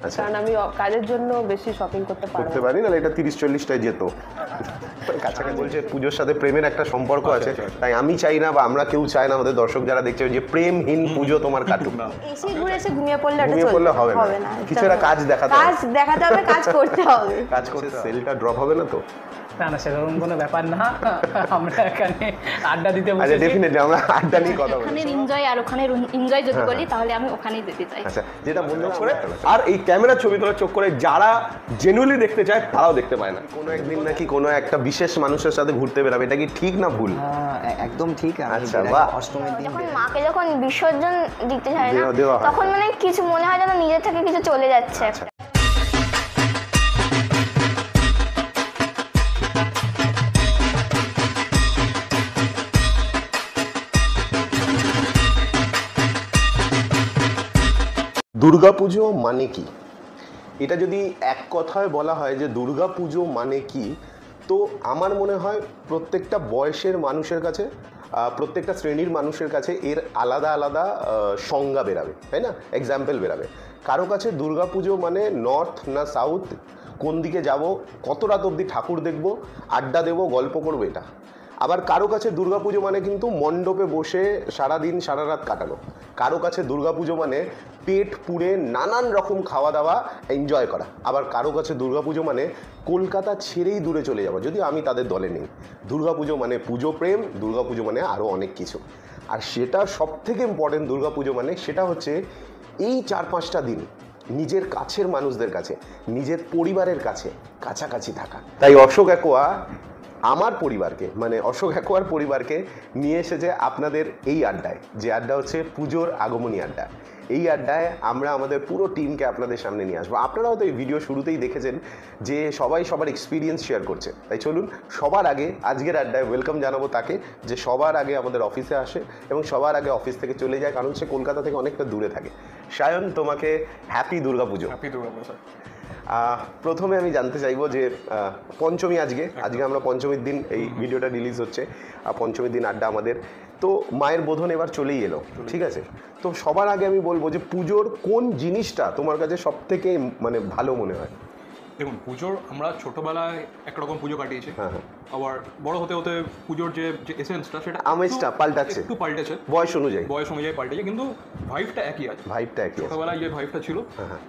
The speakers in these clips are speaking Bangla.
কারণ আমি কাজের জন্য বেশি শপিং করতে পারি না, এটা 30-40টায় যেত কাছাকাছি। বলছে পুজোর সাথে প্রেমের একটা সম্পর্ক আছে, তাই আমি চাই না বা আমরা কেউ চাই না আমাদের দর্শক যারা দেখছে যে প্রেমহীন পুজো তোমার কাটুক না। এসে ঘুরে এসে ঘুমিয়ে পড়লে হবে না, কিছু একটা কাজ দেখাতে হবে, কাজ করতে হবে, কাজ করতে সেলটা ড্রপ হবে না তো? না না, সেরকম কোনো ব্যাপার না, আমরা এখানে আড্ডা দিতে বসেছি। আচ্ছা, ডেফিনেটলি আমরা আড্ডা নিয়ে কথা বলি। এখানে এনজয় আর ওখানে এনজয় যদি বলি তাহলে আমি ওখানেই যেতে চাই। আচ্ছা, যেটা বন্ধু করে আর এই ক্যামেরা ছবি তোলার চোখ করে যারা জেনুইনলি দেখতে চায় তারাও দেখতে পায় না। কোনো একদিন নাকি কোনো একটা বিশেষ মানুষের সাথে ঘুরতে বেরাবে, এটা কি ঠিক না ভুল? একদম ঠিক। আচ্ছা, বাহ। অষ্টমীর দিন যখন মাকে যখন বিসর্জন দিতে যায় না, তখন মানে কিছু মনে হয় যেন নিজের থেকে কিছু চলে যাচ্ছে। দুর্গাপুজো মানে কি? এটা যদি এক কথায় বলা হয় যে দুর্গাপুজো মানে কি, তো আমার মনে হয় প্রত্যেকটা বয়সের মানুষের কাছে, প্রত্যেকটা শ্রেণীর মানুষের কাছে এর আলাদা আলাদা সংজ্ঞা বেরাবে, তাই না? এক্সাম্পল বেরাবে। কারো কাছে দুর্গাপুজো মানে নর্থ না সাউথ, কোন দিকে যাব, কত রাত অবধি ঠাকুর দেখব, আড্ডা দেবো, গল্প করবো, এটা। আবার কারো কাছে দুর্গাপুজো মানে কিন্তু মণ্ডপে বসে সারাদিন সারা রাত কাটানো। কারো কাছে দুর্গাপুজো মানে পেট পুড়ে নানান রকম খাওয়া দাওয়া এনজয় করা। আবার কারো কাছে দুর্গাপুজো মানে কলকাতা ছেড়েই দূরে চলে যাওয়া, যদিও আমি তাদের দলে নেই। দুর্গাপুজো মানে পুজো প্রেম, দুর্গাপুজো মানে আরও অনেক কিছু। আর সেটা সবথেকে ইম্পর্টেন্ট দুর্গাপুজো মানে, সেটা হচ্ছে এই 4-5টা দিন নিজের কাছের মানুষদের কাছে, নিজের পরিবারের কাছে কাছাকাছি থাকা। তাই অশোক অ্যাকোয়া আমার পরিবারকে, মানে অশোক অ্যাকোয়ার পরিবারকে নিয়ে এসেছে আপনাদের এই আড্ডায়, যে আড্ডা হচ্ছে পুজোর আগমনী আড্ডা। এই আড্ডায় আমরা আমাদের পুরো টিমকে আপনাদের সামনে নিয়ে আসবো। আপনারাও তো এই ভিডিও শুরুতেই দেখেছেন যে সবাই সবার এক্সপিরিয়েন্স শেয়ার করছে। তাই চলুন সবার আগে আজকের আড্ডায় ওয়েলকাম জানাবো তাকে, যে সবার আগে আমাদের অফিসে আসে এবং সবার আগে অফিস থেকে চলে যায়, কারণ সে কলকাতা থেকে অনেকটা দূরে থাকে। সায়ন, তোমাকে happy Durga Puja. Happy Durga Puja sir. প্রথমে আমি জানতে চাইবো যে পঞ্চমী, আজকে আমরা পঞ্চমীর দিন এই ভিডিওটা রিলিজ হচ্ছে, পঞ্চমীর দিন আড্ডা আমাদের। তো মায়ের বোধন এবার চলেই এলো, ঠিক আছে? তো সবার আগে আমি বলবো যে পুজোর কোন জিনিসটা তোমার কাছে সব থেকে মানে ভালো মনে হয়? দেখুন, পুজোর আমরা ছোটবেলায় একরকম পুজো কাটিয়েছি, আবার বড় হতে হতে পুজোর যে এসেন্সটা, সেটা আমেজটা পাল্টাচ্ছে, একটু পাল্টেছে বয়স অনুযায়ী পাল্টেছে, কিন্তু ভাইবটা একই আছে। ছোটবেলায় যে ভাইবটা ছিল,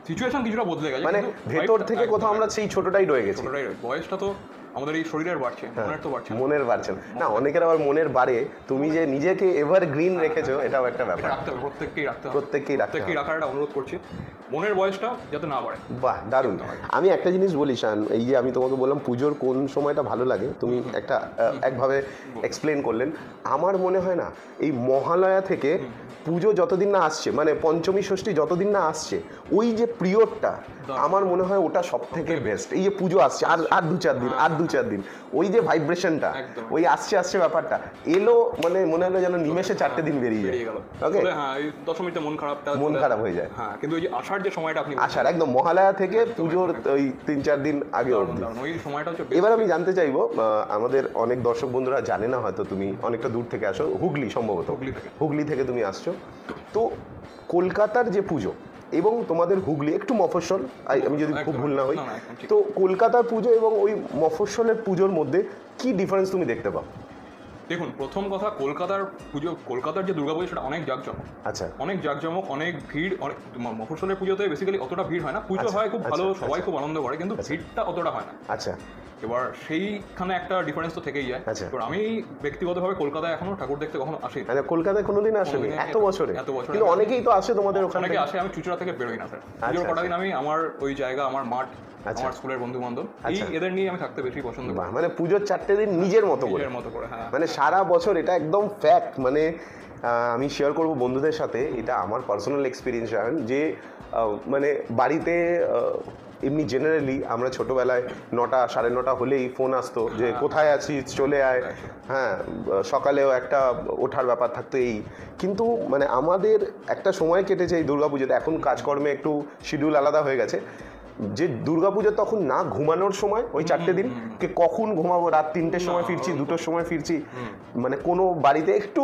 সিচুয়েশন কিছুটা বদলে গেছে, মানে ভেতর থেকে কোথাও আমরা সেই ছোটটাই রয়ে গেছি। বয়সটা তো আমাদের এই শরীরের বাড়ছে, মনের তো বাড়ছে, মনের বাড়ছে না। অনেকের আবার মনের বাড়ে। তুমি যে নিজেকে এভারগ্রিন রেখেছো, এটাও একটা ব্যাপার। রাখতে হবে, প্রত্যেককেই রাখার একটা অনুরোধ করছি, মনের বয়সটা যাতে না বাড়ে। বাহ, দারুণ। আমি একটা জিনিস বলি শান, এই যে আমি তোমাকে বললাম পুজোর কোন সময়টা ভালো লাগে, তুমি একটা একভাবে এক্সপ্লেন করলেন। আমার মনে হয় না এই মহালয়া থেকে পুজো যতদিন না আসছে, মানে পঞ্চমী ষষ্ঠী যতদিন না আসছে, ওই যে পিরিয়ডটা আমার মনে হয় ওটা সব থেকে বেস্ট। এই যে পুজো আসছে আর 2-4 দিন, ওই যে ভাইব্রেশনটা, ওই আসছে ব্যাপারটা এলো, মানে মনে হলো যেন নিমেষে 4টে দিন বেরিয়ে গেল। ওকে, হ্যাঁ, এই দশমীতে মন খারাপ হয়ে যায়। হ্যাঁ, কিন্তু ওই যে আষাঢ় যে সময়টা, আপনি আষাঢ় একদম মহালয়া থেকে পুজোর ওই 3-4 দিন আগে অবধি, ওই সময়টা হচ্ছে। এবার আমি জানতে চাইবো, আমাদের অনেক দর্শক বন্ধুরা জানে না হয়তো, তুমি অনেকটা দূর থেকে আসো, হুগলি সম্ভবত, হুগলি থেকে তুমি আসছো। তো কলকাতার যে পুজো এবং তোমাদের হুগলি একটু মফস্বল, আমি যদি খুব ভুল না হই, তো কলকাতার পুজো এবং ওই মফস্বলের পুজোর মধ্যে কি ডিফারেন্স তুমি দেখতে পাও? দেখুন, প্রথম কথা, কলকাতার যে দুর্গাপুজো সেটা অনেক জাঁকজমক। আচ্ছা, অনেক জাঁকজমক, অনেক ভিড়। মফস্বলের পুজোতে বেসিক্যালি অতটা ভিড় হয় না, পুজো হয় খুব ভালো, সবাই খুব আনন্দ করে, কিন্তু ভিড়টা অতটা হয় না। আচ্ছা, এবার সেইখানে একটা ডিফারেন্স তো থেকেই যায়। এবার আমি ব্যক্তিগতভাবে কলকাতায় এখনো ঠাকুর দেখতে কখনো আসি, মানে কলকাতায় কোনোদিন আসেনি এত বছরে, কিন্তু অনেকেই তো আসে তোমাদের ওখানে। অনেকে আসে, আমি চুচড়া থেকে বেরোই না স্যার। পুজোর কটা দিন আমি আমার ওই জায়গা, আমার মাঠ, আমার স্কুলের বন্ধু বান্ধব, এদের নিয়ে আমি থাকতে বেশি পছন্দ করি। মানে পুজোর 4টে দিন নিজের মতো করে, হ্যাঁ, মানে সারা বছর, এটা একদম ফ্যাক্ট। মানে আমি শেয়ার করব বন্ধুদের সাথে, এটা আমার পার্সোনাল এক্সপিরিয়েন্স, যে মানে বাড়িতে এমনি জেনারেলি আমরা ছোটোবেলায় 9টা 9:30 হলেই ফোন আসতো যে কোথায় আছিস, চলে আয়। হ্যাঁ, সকালেও একটা ওঠার ব্যাপার থাকতো। এই কিন্তু মানে আমাদের একটা সময় কেটেছে এই দুর্গাপুজোতে, এখন কাজকর্মে একটু শিডিউল আলাদা হয়ে গেছে। যে দুর্গাপুজো তখন না ঘুমানোর সময় ওই 4টে দিন, কে কখন ঘুমাবো, রাত 3টের সময় ফিরছি, 2টোর সময় ফিরছি, মানে কোনো বাড়িতে একটু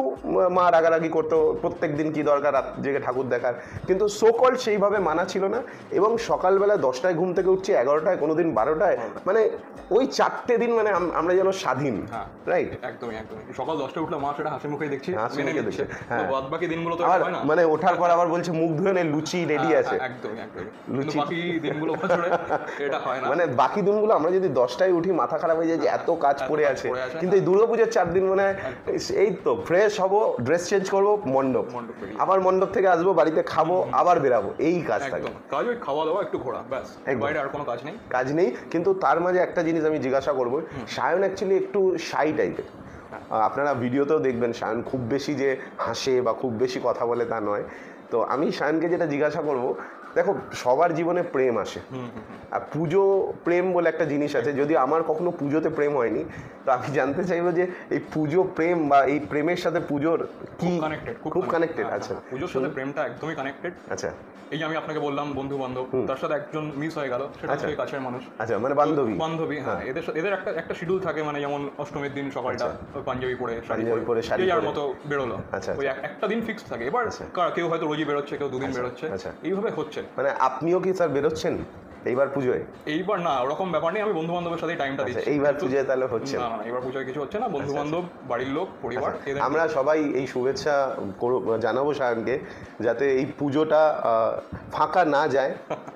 মা রাগারাগি করতো, প্রত্যেক দিন কি দরকার রাত জেগে ঠাকুর দেখার, কিন্তু সোকল সেইভাবে মানা ছিল না। এবং সকালবেলা 10টায় ঘুম থেকে উঠছি, 11টায়, কোনোদিন 12টায়, মানে ওই 4টে দিন মানে আমরা যেন স্বাধীন, রাইট? একদমই একদমই। সকাল 10টায় উঠলে মা সেটা হাসি মুখেই দেখছি, হাসি মেনে মুখে নিচ্ছে। দেখছে, হ্যাঁ। বাদ বাকি দিনগুলো তো আর হয় না, মানে ওঠার পর আবার বলছে মুখ ধুয়ে নে, লুচি রেডি আছে। একদমই একদমই। কিন্তু বাকি দিনগুলো বছরে এটা হয় না। মানে বাকি দিনগুলো আমরা যদি 10টায় উঠি মাথা খারাপ হয়ে যায় যে এত কাজ পড়ে আছে, কিন্তু এই দুর্গাপুজোর 4 দিন মানে এই তো ফ্রেশ হবো, ড্রেস চেঞ্জ করবো, মণ্ডপ, আবার মণ্ডপ থেকে আসবো, বাড়িতে খাবো, আবার বেরাবো, এই কাজ থাকে। কাজ ওই খাওয়া দাওয়া, একটু ঘোরা, ব্যাস, বাইরে আর কোনো কাজ নেই। কিন্তু তার মাঝে একটা জিনিস আমি জিজ্ঞাসা করবো, সায়ন অ্যাকচুয়ালি একটু শাই টাইপের। আপনারা ভিডিওতেও দেখবেন সায়ন খুব বেশি যে হাসে বা খুব বেশি কথা বলে তা নয়। তো আমি সায়নকে যেটা জিজ্ঞাসা করবো, দেখো সবার জীবনে প্রেম আসে, আর পুজো প্রেম বলে একটা জিনিস আছে। যদি আমার কখনো পুজোতে প্রেম হয়নি, তো আমি জানতে চাইবো যে এই পুজো প্রেম বা এই প্রেমের সাথে পুজোর কি খুব কানেক্টেড? আচ্ছা, পুজোর সাথে প্রেমটা একদমই কানেক্টেড। আচ্ছা, এই যে আমি আপনাকে বললাম বন্ধু বান্ধব, তার সাথে একজন মিস হয়ে গেল, সেটা হচ্ছে কাছের মানুষ। আচ্ছা, মানে বান্ধবী, হ্যাঁ। এদের একটা শিডিউল থাকে, মানে যেমন অষ্টমীর দিন সকালটা পাঞ্জাবি পরে শাড়ি পরে মতো বেরোলো, ওই একটা দিন ফিক্স থাকে। এবার কেউ হয়তো রোজই বেরোচ্ছে, কেউ দুদিন বেরোচ্ছে, এইভাবে হচ্ছে। মানে আপনিও কি স্যার বেরোচ্ছেন এইবার পুজোয়? এইবার না, ওরকম ব্যাপার নেই, আমি বন্ধু বান্ধবের সাথে টাইমটা দিচ্ছি। এইবার পুজোয় তাহলে হচ্ছে না, এবার পুজোয় কিছু হচ্ছে না। বন্ধু বান্ধব, বাড়ির লোক, পরিবার, আমরা সবাই এই শুভেচ্ছা জানাবো সায়নকে, যাতে এই পুজোটা ফাঁকা না যায়,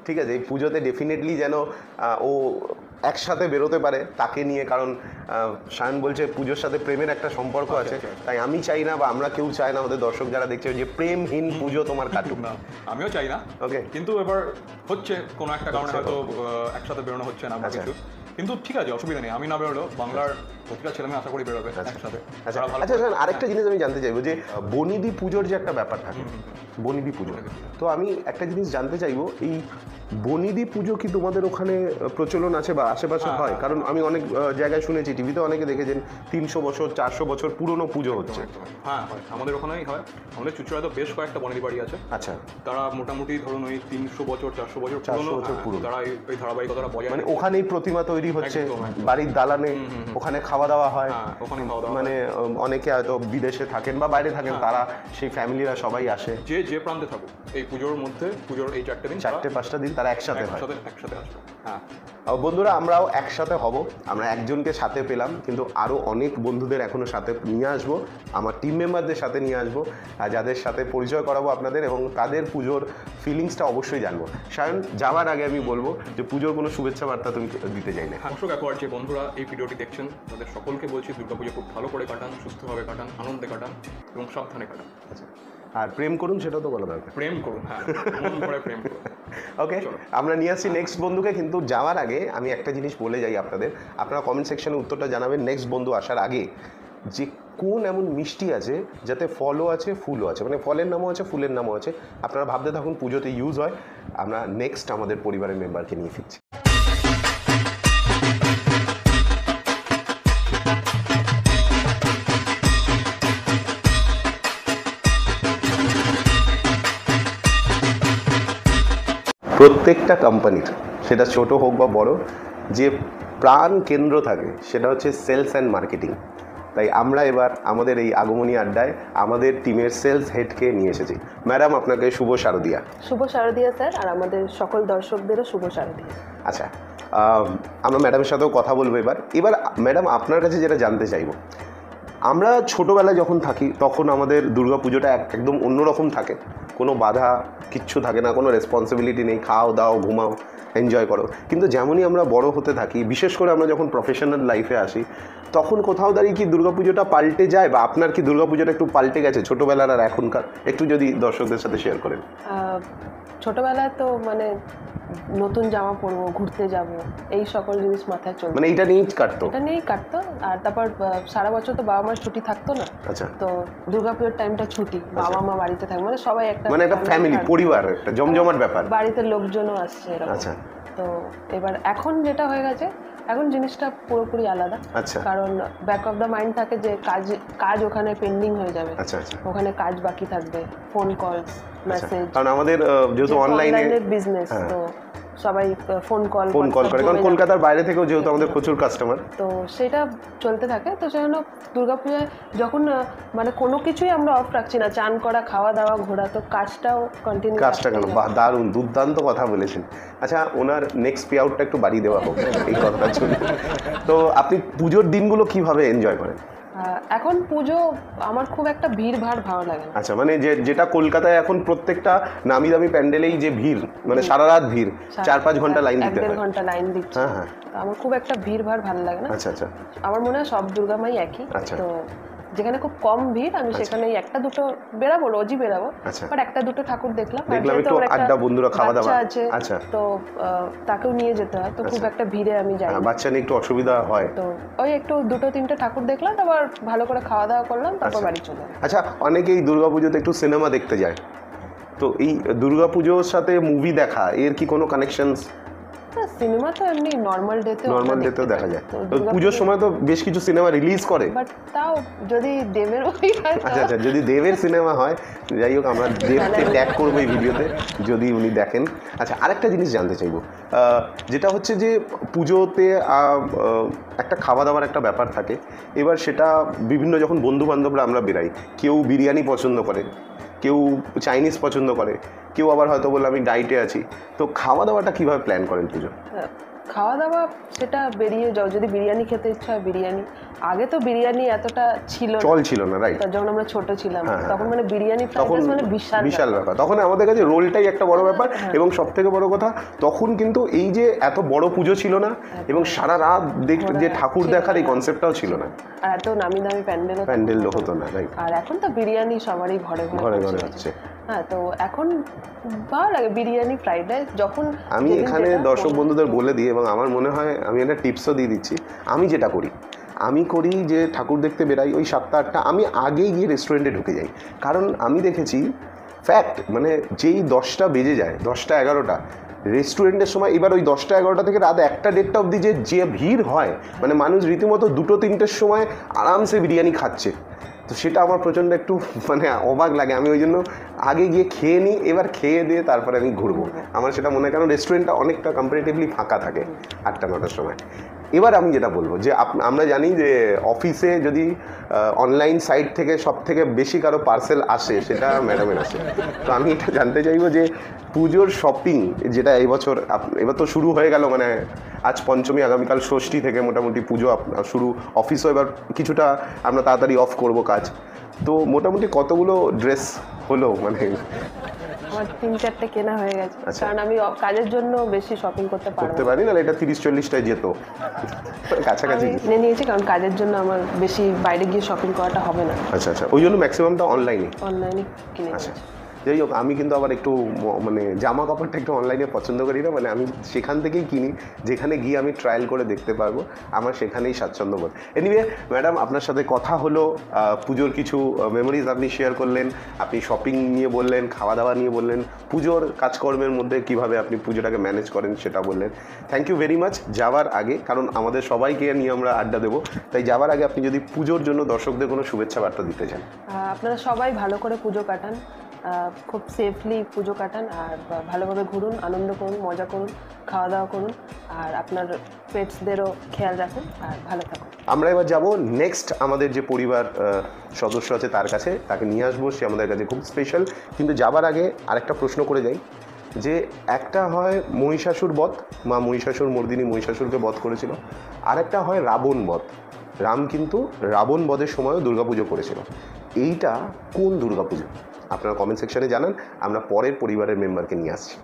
ঠিক আছে? এই পুজোতে ডেফিনেটলি যেন ও একসাথে বেরোতে পারে তাকে নিয়ে, কারণ সায়ন বলছে পুজোর সাথে প্রেমের একটা সম্পর্ক আছে, তাই আমি চাই না বা আমরা কেউ চাই না আমাদের দর্শক যারা দেখছে যে প্রেমহীন পুজো তোমার কাটুক না। আমিও চাই না, ওকে। কিন্তু এবার হচ্ছে কোনো একটা কারণে হয়তো একসাথে বেরোনো হচ্ছে না বা কিছু, কিন্তু ঠিক আছে, অসুবিধা নেই। আমি না বেরোলেও বাংলার প্রতিটা ছেলে মেয়ে আশা করি বেরোবে একসাথে। আচ্ছা, আরেকটা জিনিস আমি জানতে চাইবো যে বনিদি পুজোর যে একটা ব্যাপার থাকে, বনিদি পুজো, তো আমি একটা জিনিস জানতে চাইবো, এই বনিদি পুজো কি তোমাদের ওখানে প্রচলন আছে বা আশেপাশে হয়? কারণ আমি অনেক জায়গায় শুনেছি, টিভিতে অনেকে দেখেছেন 300 বছর 400 বছর পুরনো পুজো হচ্ছে। হ্যাঁ, হয়, আমাদের ওখানেই হয়। আমাদের চুচুড়ায় তো বেশ কয়েকটা বনেদি বাড়ি আছে। আচ্ছা, তারা মোটামুটি ধরুন ওই 300 বছর 400 বছর পুরনো, তারা এই ধারাবাহিকতাটা বজায়, মানে ওখানেই প্রতিমা তৈরি হচ্ছে, বাড়ির দালানে, ওখানে খাওয়া দাওয়া হয়, ওখানে খাওয়া দাওয়া, মানে অনেকে হয়তো বিদেশে থাকেন বা বাইরে থাকেন, তারা সেই ফ্যামিলিরা সবাই আসে, যে প্রান্তে থাকুক, এই পুজোর মধ্যে, পুজোর এই 4টে দিন, 4-5টা দিন তারা একসাথে আসবে। হ্যাঁ বন্ধুরা, আমরাও একসাথে হব। আমরা একজনকে সাথে পেলাম, কিন্তু আরও অনেক বন্ধুদের এখনও সাথে নিয়ে আসবো, আমার টিম মেম্বারদের সাথে নিয়ে আসবো, আর যাদের সাথে পরিচয় করাবো আপনাদের, এবং তাদের পুজোর ফিলিংসটা অবশ্যই জানবো। সায়ন, যাওয়ার আগে আমি বলবো যে পুজোর কোনো শুভেচ্ছা বার্তা তুমি দিতে চাই না। দর্শক একবার যে বন্ধুরা এই ভিডিওটি দেখছেন, তাদের সকলকে বলছি দুর্গাপুজো খুব ভালো করে কাটান, সুস্থভাবে কাটান, আনন্দে কাটান এবং সাবধানে কাটান। আচ্ছা, আর প্রেম করুন সেটাও তো বলা দরকার। প্রেম করুন, হ্যাঁ, মন ভরে প্রেম করুন। ওকে, আমরা নিয়ে আসছি নেক্সট বন্ধুকে, কিন্তু যাওয়ার আগে আমি একটা জিনিস বলে যাই আপনাদের, আপনারা কমেন্ট সেকশনে উত্তরটা জানাবেন নেক্সট বন্ধু আসার আগে, যে কোন এমন মিষ্টি আছে যাতে ফলও আছে ফুলও আছে, মানে ফলের নামও আছে ফুলের নামও আছে। আপনারা ভাবতে থাকুন, পুজোতে ইউজ হয়। আমরা নেক্সট আমাদের পরিবারের মেম্বারকে নিয়ে ফিরছি। প্রত্যেকটা কোম্পানির, সেটা ছোট হোক বা বড়, যে প্রাণ কেন্দ্র থাকে সেটা হচ্ছে সেলস অ্যান্ড মার্কেটিং। তাই আমরা এবার আমাদের এই আগমনী আড্ডায় আমাদের টিমের সেলস হেডকে নিয়ে এসেছি। ম্যাডাম, আপনাকে শুভ শারদিয়া। শুভ শারদিয়া স্যার, আর আমাদের সকল দর্শকদেরও শুভ শারদিয়া। আচ্ছা, আমরা ম্যাডামের সাথেও কথা বলবো এবার। ম্যাডাম, আপনার কাছে যেটা জানতে চাইবো, আমরা ছোটোবেলায় যখন থাকি তখন আমাদের দুর্গাপুজোটা একদম অন্যরকম থাকে, কোনো বাধা কিচ্ছু থাকে না, কোনো রেসপন্সিবিলিটি নেই, খাও দাও ঘুমাও এনজয় করো। কিন্তু যেমনই আমরা বড় হতে থাকি, বিশেষ করে আমরা যখন প্রফেশনাল লাইফে আসি, তখন কোথাও দাঁড়িয়ে কি দুর্গাপুজোটা পাল্টে যায়, বা আপনার কি দুর্গাপুজোটা একটু পাল্টে গেছে ছোটোবেলার আর এখনকার? একটু যদি দর্শকদের সাথে শেয়ার করেন। ছোটোবেলায় তো মানে নতুন জামা পরবো, ঘুরতে যাব, এই সকল জিনিস মাথায় চলতো, মানে এটা নিয়েই কাটতো? এটা নিয়েই কাটতো। আর তারপর সারা বছর তো বাবা মার ছুটি থাকতো না। আচ্ছা, তো দুর্গাপুজোর টাইমটা ছুটি, বাবা মা বাড়িতে থাকে, মানে সবাই একটা ফ্যামিলি, পরিবার, একটা জমজমাট ব্যাপার, বাড়িতে লোকজনও আসছে এরকম। আচ্ছা, তো এবার এখন যেটা হয়ে গেছে, এখন জিনিসটা পুরোপুরি আলাদা। আচ্ছা, কারণ ব্যাক অফ দ্য মাইন্ড থাকে যে কাজ ওখানে পেন্ডিং হয়ে যাবে। আচ্ছা আচ্ছা, ওখানে কাজ বাকি থাকবে, ফোন কলস, মেসেজ, কারণ আমাদের যেহেতু অনলাইনে বিজনেস, তো সবাই ফোন কল করে, কারণ কলকাতার বাইরে থেকেও যেহেতু আমাদের প্রচুর কাস্টমার, তো সেটা চলতে থাকে। তো সেজন্য দুর্গাপূজায় যখন মানে কোনো কিছুই আমরা অফ রাখছি না, চান করা, খাওয়া দাওয়া, ঘোরা, তো কাজটাও কন্টিনিউ। কাজটা কেন, দারুণ দুর্দান্ত কথা বলেছেন। আচ্ছা, ওনার নেক্সট পে আউটটা একটু বাড়িয়ে দেওয়া হোক এই কথাটার জন্য। তো আপনি পুজোর দিনগুলো কিভাবে এনজয় করেন? এখন পুজো আমার খুব একটা ভিড় ভাড় ভালো লাগে না। আচ্ছা, মানে যেটা কলকাতায় এখন প্রত্যেকটা নামি দামি প্যান্ডেলেই যে ভিড়, মানে সারা রাত ভিড়, 4-5 ঘন্টা লাইন দিতে হয়। 1-1.5 ঘন্টা লাইন দিচ্ছে। হ্যাঁ, আমার খুব একটা ভিড় ভাড় ভালো লাগে না। আচ্ছা। আমার মনে হয় সব দুর্গা মাই একই। তো যেখানে খুব কম ভিড় আমি সেখানে একটা দুটো বেরাবো, রোজই বেরাবো, বাট একটা দুটো ঠাকুর দেখলাম একটু আড্ডা, বন্ধুরা খাওয়া দাওয়া আছে। আচ্ছা, তো তাকেও নিয়ে যেতে হয়, তো খুব একটা ভিড়ে আমি যাই না। বাচ্চা নিয়ে একটু অসুবিধা হয়, তো ওই একটু 2-3টে ঠাকুর দেখলাম, তারপর ভালো করে খাওয়া দাওয়া করলাম, তারপর বাড়ি চলে এলাম। আচ্ছা, অনেকেই দুর্গাপুজোতে একটু সিনেমা দেখতে যায়, তো এই দুর্গাপুজোর সাথে মুভি দেখা এর কি কোনো কানেকশনস? সিনেমা তো এমনি নর্মাল ডেতেও দেখা যায়। পুজোর সময় তো বেশ কিছু সিনেমা রিলিজ করে, বাট তাও যদি দেবের ওই হয়। আচ্ছা, যদি দেবের সিনেমা হয়, যাই হোক, আমরা দেবকে ট্যাগ করবো এই ভিডিওতে যদি উনি দেখেন। আচ্ছা, আরেকটা জিনিস জানতে চাইবো, যেটা হচ্ছে যে পুজোতে একটা খাওয়া দাওয়ার একটা ব্যাপার থাকে। এবার সেটা বিভিন্ন যখন বন্ধু বান্ধবরা আমরা বেরাই, কেউ বিরিয়ানি পছন্দ করে, কেউ চাইনিজ পছন্দ করে, কেউ আবার হয়তো বললো আমি ডায়েটে আছি। তো খাওয়া দাওয়াটা কীভাবে প্ল্যান করেন পুজো? খাওয়া দাওয়া সেটা বেরিয়ে যাও, যদি বিরিয়ানি খেতে ইচ্ছা হয় বিরিয়ানি। আগে তো বিরিয়ানি এতটা ছিল না, রাইট? যখন আমরা ছোট ছিলাম তখন মানে বিরিয়ানি মানে বিশাল ব্যাপার। তখন আমাদের কাছে রোলটাই একটা বড় ব্যাপার, এবং সব থেকে বড় কথা তখন কিন্তু এই যে এত বড় পুজো ছিল না, এবং সারা রাত যে ঠাকুর দেখার এই কনসেপ্টটাও ছিল না, আর এত নামি দামি প্যান্ডেল হতো না, রাইট? আর এখন তো বিরিয়ানি সবারই ঘরে হচ্ছে। হ্যাঁ, তো এখন ভালো লাগে বিরিয়ানি, ফ্রাইড রাইস। যখন আমি এখানে দর্শক বন্ধুদের বলে দিই, এবং আমার মনে হয় আমি একটা টিপসও দিয়ে দিচ্ছি, আমি যেটা করি যে ঠাকুর দেখতে বেরাই ওই 7টা-8টা, আমি আগেই গিয়ে রেস্টুরেন্টে ঢুকে যাই। কারণ আমি দেখেছি ফ্যাক্ট, মানে যেই 10টা বেজে যায়, 10টা-11টা রেস্টুরেন্টের সময়, এবার ওই 10টা-11টা থেকে রাত 1টা-1:30টা অবধি যে ভিড় হয়, মানে মানুষ রীতিমতো 2-3টের সময় আরামসে বিরিয়ানি খাচ্ছে। তো সেটা আমার প্রচণ্ড একটু মানে অবাক লাগে। আমি ওই জন্য আগে গিয়ে খেয়ে নিই, এবার খেয়ে দিয়ে তারপরে আমি ঘুরবো। আমার সেটা মনে হয়, কারণ রেস্টুরেন্টটা অনেকটা কম্পারেটিভলি ফাঁকা থাকে 8টা-9টার সময়। এবার আমি যেটা বলবো যে আমরা জানি যে অফিসে যদি অনলাইন সাইট থেকে সব থেকে বেশি কারো পার্সেল আসে, সেটা ম্যাডামের আসে। তো আমি এটা জানতে চাইবো যে পুজোর শপিং যেটা এবার তো শুরু হয়ে গেল, মানে আজ পঞ্চমী, আগামীকাল ষষ্ঠী থেকে মোটামুটি পুজো শুরু, অফিসও এবার কিছুটা আমরা তাড়াতাড়ি অফ করব কাজ। তো মোটামুটি কতগুলো ড্রেস হলো? মানে আমার 3-4টে কেনা হয়ে গেছে, কারণ আমি কাজের জন্য বেশি শপিং করতে পারি না। এটা 30-40টায় যেত কাছাকাছি কিনে নিয়েছি, কারণ কাজের জন্য আমার বেশি বাইরে গিয়ে শপিং করাটা হবে না। আচ্ছা, ওই জন্য ম্যাক্সিমামটা অনলাইনে কিনে। আচ্ছা, যাই হোক, আমি কিন্তু আবার একটু মানে জামা কাপড়টা একটু অনলাইনে পছন্দ করি না, মানে আমি সেখান থেকেই কিনি যেখানে গিয়ে আমি ট্রায়াল করে দেখতে পারবো, আমার সেখানেই স্বাচ্ছন্দ্য বোধ। এনিওয়ে ম্যাডাম, আপনার সাথে কথা হলো, পুজোর কিছু মেমোরিজ আপনি শেয়ার করলেন, আপনি শপিং নিয়ে বললেন, খাওয়া দাওয়া নিয়ে বললেন, পুজোর কাজকর্মের মধ্যে কীভাবে আপনি পুজোটাকে ম্যানেজ করেন সেটা বললেন। Thank you very much. যাওয়ার আগে, কারণ আমাদের সবাইকে নিয়ে আমরা আড্ডা দেবো, তাই যাওয়ার আগে আপনি যদি পুজোর জন্য দর্শকদের কোনো শুভেচ্ছা বার্তা দিতে চান। আপনারা সবাই ভালো করে পুজো কাটান, খুব সেফলি পুজো কাটান, আর ভালোভাবে ঘুরুন, আনন্দ করুন, মজা করুন, খাওয়া দাওয়া করুন, আর আপনার পেটসদেরও খেয়াল রাখুন, আর ভালো থাকুন। আমরা এবার যাব নেক্সট আমাদের যে পরিবার সদস্য আছে তার কাছে, তাকে নিয়ে আসবো, সে আমাদের কাছে খুব স্পেশাল। কিন্তু যাবার আগে আরেকটা প্রশ্ন করে যাই, যে একটা হয় মহিষাসুর বধ, মা মহিষাসুর মর্দিনী মহিষাসুরকে বধ করেছিল, আরেকটা হয় রাবণ বধ। রাম কিন্তু রাবণ বধের সময়ও দুর্গাপুজো করেছিল। এইটা কোন দুর্গাপুজো? আপনারা কমেন্ট সেকশনে জানান, আমরা পরের পরিবারের মেম্বারকে নিয়ে আসছি।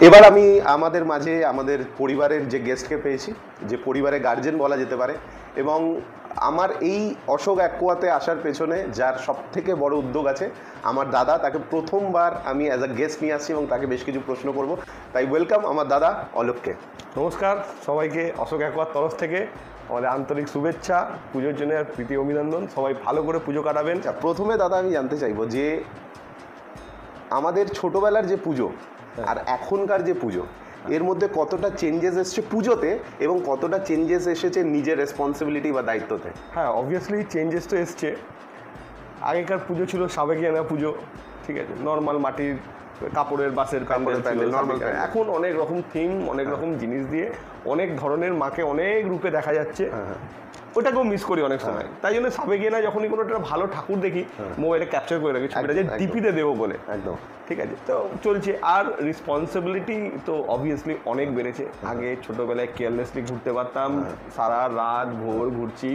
এবার আমি আমাদের মাঝে আমাদের পরিবারের যে গেস্টকে পেয়েছি, যে পরিবারের গার্জেন বলা যেতে পারে, এবং আমার এই অশোক অ্যাকোয়াতে আসার পেছনে যার সব থেকে বড় উদ্যোগ আছে আমার দাদা, তাকে প্রথমবার আমি অ্যাজ আ গেস্ট নিয়ে আসছি এবং তাকে বেশ কিছু প্রশ্ন করব। তাই ওয়েলকাম আমার দাদা অলোককে। নমস্কার সবাইকে, অশোক অ্যাকোয়ার তরফ থেকে আমাদের আন্তরিক শুভেচ্ছা, পুজোর জন্য আর প্রীতি অভিনন্দন। সবাই ভালো করে পুজো কাটাবেন। প্রথমে দাদা আমি জানতে চাইবো যে আমাদের ছোটোবেলার যে পুজো আর এখনকার যে পুজো, এর মধ্যে কতটা চেঞ্জেস এসছে পুজোতে এবং কতটা চেঞ্জেস এসেছে নিজের রেসপন্সিবিলিটি বা দায়িত্বতে? হ্যাঁ, অবভিয়াসলি চেঞ্জেস তো এসছে। আগেকার পুজো ছিল সাবেকিয়ানা পুজো, ঠিক আছে, নর্মাল মাটির কাপড়ের বাসের প্যান্ডেল নর্মাল। এখন অনেক রকম থিম, অনেক রকম জিনিস দিয়ে অনেক ধরনের মাকে অনেক রূপে দেখা যাচ্ছে। ওটাকেও মিস করি অনেক সময়। তাই জন্য সাবেকিয়ানা যখনই কোনো একটা ভালো ঠাকুর দেখি মোবাইলে ক্যাপচার করে রাখি ছবিটা, যে ডিপিতে দেবো বলে। একদম ঠিক আছে, তো চলছে। আর রেসপন্সিবিলিটি তো অবভিয়াসলি অনেক বেড়েছে। আগে ছোটোবেলায় কেয়ারলেসলি ঘুরতে পারতাম, সারা রাত ভোর ঘুরছি,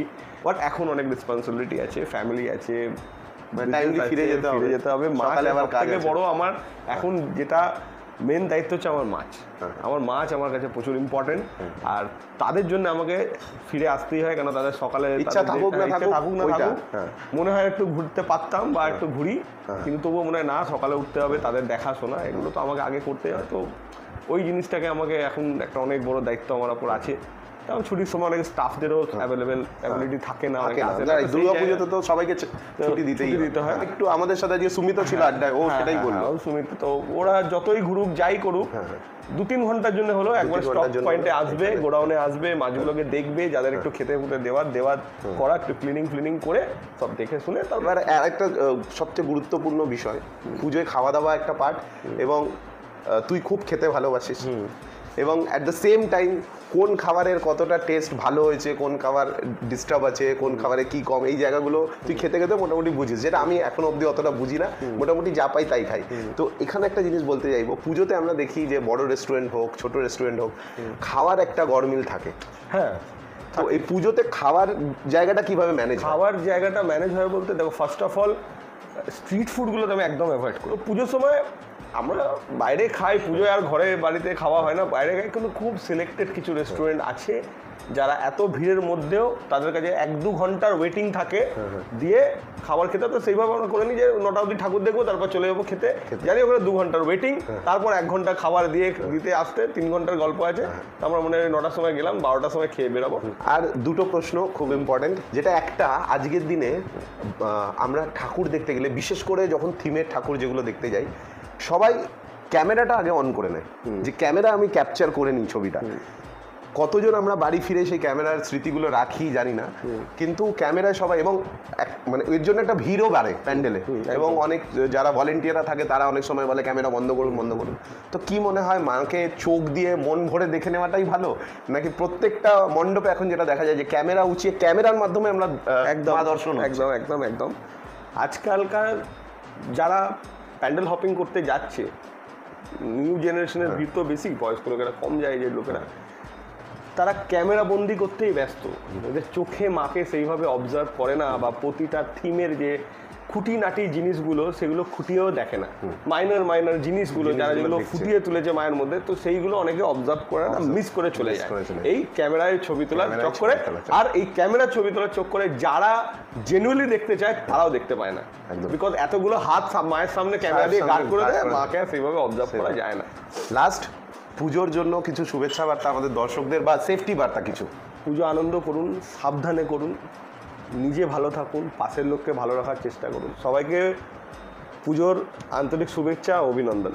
বাট এখন অনেক রেসপন্সিবিলিটি আছে, ফ্যামিলি আছে, ফিরে যেতে হবে। সকালে আবার কাজ থেকে বড় আমার এখন যেটা মেন দায়িত্ব হচ্ছে আমার মাছ। আমার মাছ আমার কাছে প্রচুর ইম্পর্টেন্ট, আর তাদের জন্য আমাকে ফিরে আসতেই হয়, কেন তাদের সকালে ইচ্ছা থাকুক না থাকুক মনে হয় একটু ঘুরতে পারতাম বা একটু ঘুরি, কিন্তু তবুও মনে হয় না, সকালে উঠতে হবে, তাদের দেখাশোনা এগুলো তো আমাকে আগে করতে হয়। তো ওই জিনিসটাকে আমাকে এখন একটা অনেক বড় দায়িত্ব আমার উপর আছে। কারণ ছুটির সময় অনেক স্টাফদেরও অ্যাভেলেবিলিটি থাকে না, দুর্গাপুজোতে তো সবাইকে ছুটি দিতে হয়। একটু আমাদের সাথে যে সুমিত ছিল আড্ডায়, ও সেটাই বললো। সুমিত তো ওরা যতই ঘুরুক যাই করুক, 2-3 ঘন্টার জন্য হলো একবার স্টক পয়েন্টে আসবে, গোডাউনে আসবে, মাছগুলোকে দেখবে, যাদের একটু খেতে খুঁতে দেওয়ার করা, একটু ক্লিনিং করে সব দেখে শুনে। তারপর একটা সবচেয়ে গুরুত্বপূর্ণ বিষয়, পুজোয় খাওয়া দাওয়া একটা পার্ট, এবং তুই খুব খেতে ভালোবাসিস, এবং অ্যাট দ্য সেম টাইম কোন খাবারের কতটা টেস্ট ভালো হয়েছে, কোন খাবার ডিস্টার্ব আছে, কোন খাবারে কি কম, এই জায়গাগুলো তুই খেতে খেতে মোটামুটি বুঝিস, যেটা আমি এখনো অবধি অতটা বুঝি না, মোটামুটি যা পাই তাই খাই। তো এখানে একটা জিনিস বলতে চাইবো, পুজোতে আমরা দেখি যে বড় রেস্টুরেন্ট হোক ছোট রেস্টুরেন্ট হোক, খাওয়ার একটা গরমিল থাকে। হ্যাঁ, তো এই পুজোতে খাওয়ার জায়গাটা কিভাবে ম্যানেজ? খাওয়ার জায়গাটা ম্যানেজ হয় বলতে দেখো, ফার্স্ট অফ অল স্ট্রিট ফুডগুলো তো আমি একদম অ্যাভয়েড করি। পুজোর সময় আমরা বাইরে খাই, পুজোয় আর ঘরে বাড়িতে খাওয়া হয় না, বাইরে খাই, কিন্তু খুব সিলেক্টেড কিছু রেস্টুরেন্ট আছে যারা এত ভিড়ের মধ্যেও তাদের কাছে 1-2 ঘন্টার ওয়েটিং থাকে দিয়ে খাবার খেতে। তো সেইভাবে আমরা করে নিই যে 9টা অবধি ঠাকুর দেখবো, তারপর চলে যাবো খেতে, জানি ওখানে 2 ঘন্টার ওয়েটিং, তারপর 1 ঘন্টা খাবার দিতে আসতে 3 ঘন্টার গল্প আছে। আমরা মনে হয় 9টার সময় গেলাম, 12টার সময় খেয়ে বেরোবো। আর দুটো প্রশ্ন খুব ইম্পর্টেন্ট, যেটা একটা, আজকের দিনে আমরা ঠাকুর দেখতে গেলে, বিশেষ করে যখন থিমের ঠাকুর যেগুলো দেখতে যাই, সবাই ক্যামেরাটা আগে অন করে নেয়, যে ক্যামেরা আমি ক্যাপচার করে নিই ছবিটা। কতজন আমরা বাড়ি ফিরে সেই ক্যামেরার স্মৃতিগুলো রাখি জানি না, কিন্তু ক্যামেরায় সবাই, এবং মানে এর জন্য একটা ভিড়ও বাড়ে প্যান্ডেলে, এবং অনেক যারা ভলেন্টিয়াররা থাকে তারা অনেক সময় বলে ক্যামেরা বন্ধ করুন। তো কি মনে হয়, মাকে চোখ দিয়ে মন ভরে দেখে নেওয়াটাই ভালো, নাকি প্রত্যেকটা মণ্ডপে এখন যেটা দেখা যায় যে ক্যামেরা উঁচিয়ে ক্যামেরার মাধ্যমে আমরা দর্শন? একদম আজকালকার যারা প্যান্ডেল হপিং করতে যাচ্ছে, নিউ জেনারেশনের ভিড় তো বেশি, বয়স্ক লোকেরা কম যায়, যে লোকেরা তারা ক্যামেরা বন্দি করতেই ব্যস্ত, ওদের চোখে মাকে সেইভাবে অবজার্ভ করে না, বা প্রতিটা থিমের যে খুঁটিনাটি জিনিসগুলো সেগুলো খুঁটিয়েও দেখে না, মাইনর জিনিসগুলো যারা যেগুলো ফুটিয়ে তুলেছে মায়ের মধ্যে, তো সেইগুলো অনেকে অবজার্ভ করে না, মিস করে চলে যায় এই ক্যামেরায় ছবি তোলার চক্করে। আর এই ক্যামেরার ছবি তোলার চক্করে যারা জেনুইনলি দেখতে চায় তারাও দেখতে পায় না, বিকজ এতগুলো হাত মায়ের সামনে ক্যামেরা দিয়ে গার্ড করে দেয়, মাকে সেইভাবে অবজার্ভ করা যায় না। লাস্ট, পুজোর জন্য কিছু শুভেচ্ছা বার্তা আমাদের দর্শকদের, বা সেফটি বার্তা কিছু। পুজো আনন্দ করুন, সাবধানে করুন, নিজে ভালো থাকুন, পাশের লোককে ভালো রাখার চেষ্টা করুন। সবাইকে পুজোর আন্তরিক শুভেচ্ছা ও অভিনন্দন।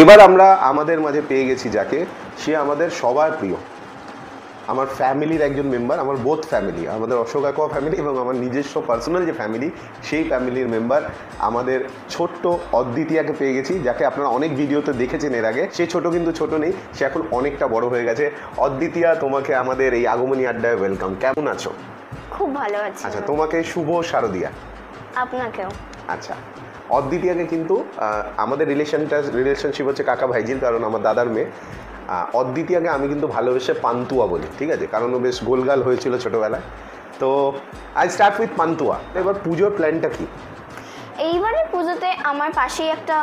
এবার আমরা আমাদের মাঝে পেয়ে গেছি যাকে, সে আমাদের সবার প্রিয়, আমার ফ্যামিলির একজন মেম্বার, আমার বোথ ফ্যামিলি, আমাদের অশোক অ্যাকোয়া ফ্যামিলি এবং আমার নিজস্ব পার্সোনাল যে ফ্যামিলি, সেই ফ্যামিলির মেম্বার আমাদের ছোট্ট অদ্বিতীয়াকে পেয়ে গেছি, যাকে আপনারা অনেক ভিডিওতে দেখেছেন এর আগে। সে ছোট কিন্তু ছোট নেই, সে এখন অনেকটা বড় হয়ে গেছে। অদ্বিতীয়া, তোমাকে আমাদের এই আগমনী আড্ডায় ওয়েলকাম। কেমন আছো? খুব ভালো আছি। আচ্ছা, তোমাকে শুভ শারদিয়া। আপনাকেও। আচ্ছা, অদ্বিতীয়াকে কিন্তু আমাদের রিলেশনশিপ হচ্ছে কাকা ভাইজির, কারণ আমার দাদার মেয়ে। অদ্বিতীয়াকে আমি কিন্তু ভালোবেসে পান্তুয়া বলি, ঠিক আছে, কারণ ও বেশ গোলগাল হয়েছিল ছোটোবেলায়। তো আই স্টার্ট উইথ পান্তুয়া। এবার পুজোর প্ল্যানটা কি? এইবারে পুজোতে আমার পাশেই একটা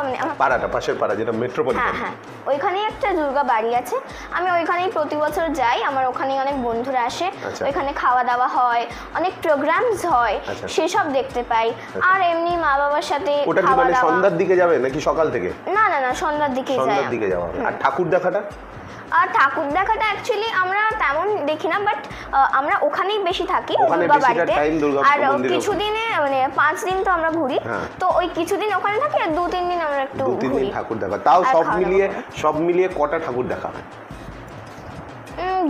পাশের পাড়া যেটা মেট্রোপলিটন, হ্যাঁ, ওইখানেই একটা দুর্গা বাড়ি আছে। আমি ওইখানেই প্রতি বছর যাই, আমার ওখানেই অনেক বন্ধুরা আসে, ওইখানে খাওয়া দাওয়া হয়, অনেক প্রোগ্রামস হয়, সেসব দেখতে পাই। আর এমনি মা বাবার সাথে ওটা কি মানে সন্ধ্যার দিকে যাবে নাকি সকাল থেকে? না, সন্ধ্যার দিকেই যাই। সন্ধ্যার দিকে যাওয়া হবে। আর ঠাকুর দেখাটা? আর ঠাকুর দেখাটা অ্যাকচুয়ালি আমরা তেমন দেখি না, বাট আমরা ওখানেই বেশি থাকি ওখানে দুর্গা বেশিরভাগ বাড়িতে। time দুর্গা আর মন্দিরে কিছুদিনে মানে 5 দিন তো আমরা ঘুরি, হ্যাঁ। তো ওই কিছুদিন ওখানে থাকি আর 2-3 দিন আমরা একটু 2-3 ঘুরি। দিন ঠাকুর দেখা, তাও আর সব খাওয়া মিলিয়ে দাওয়া কটা ঠাকুর দেখা হয়?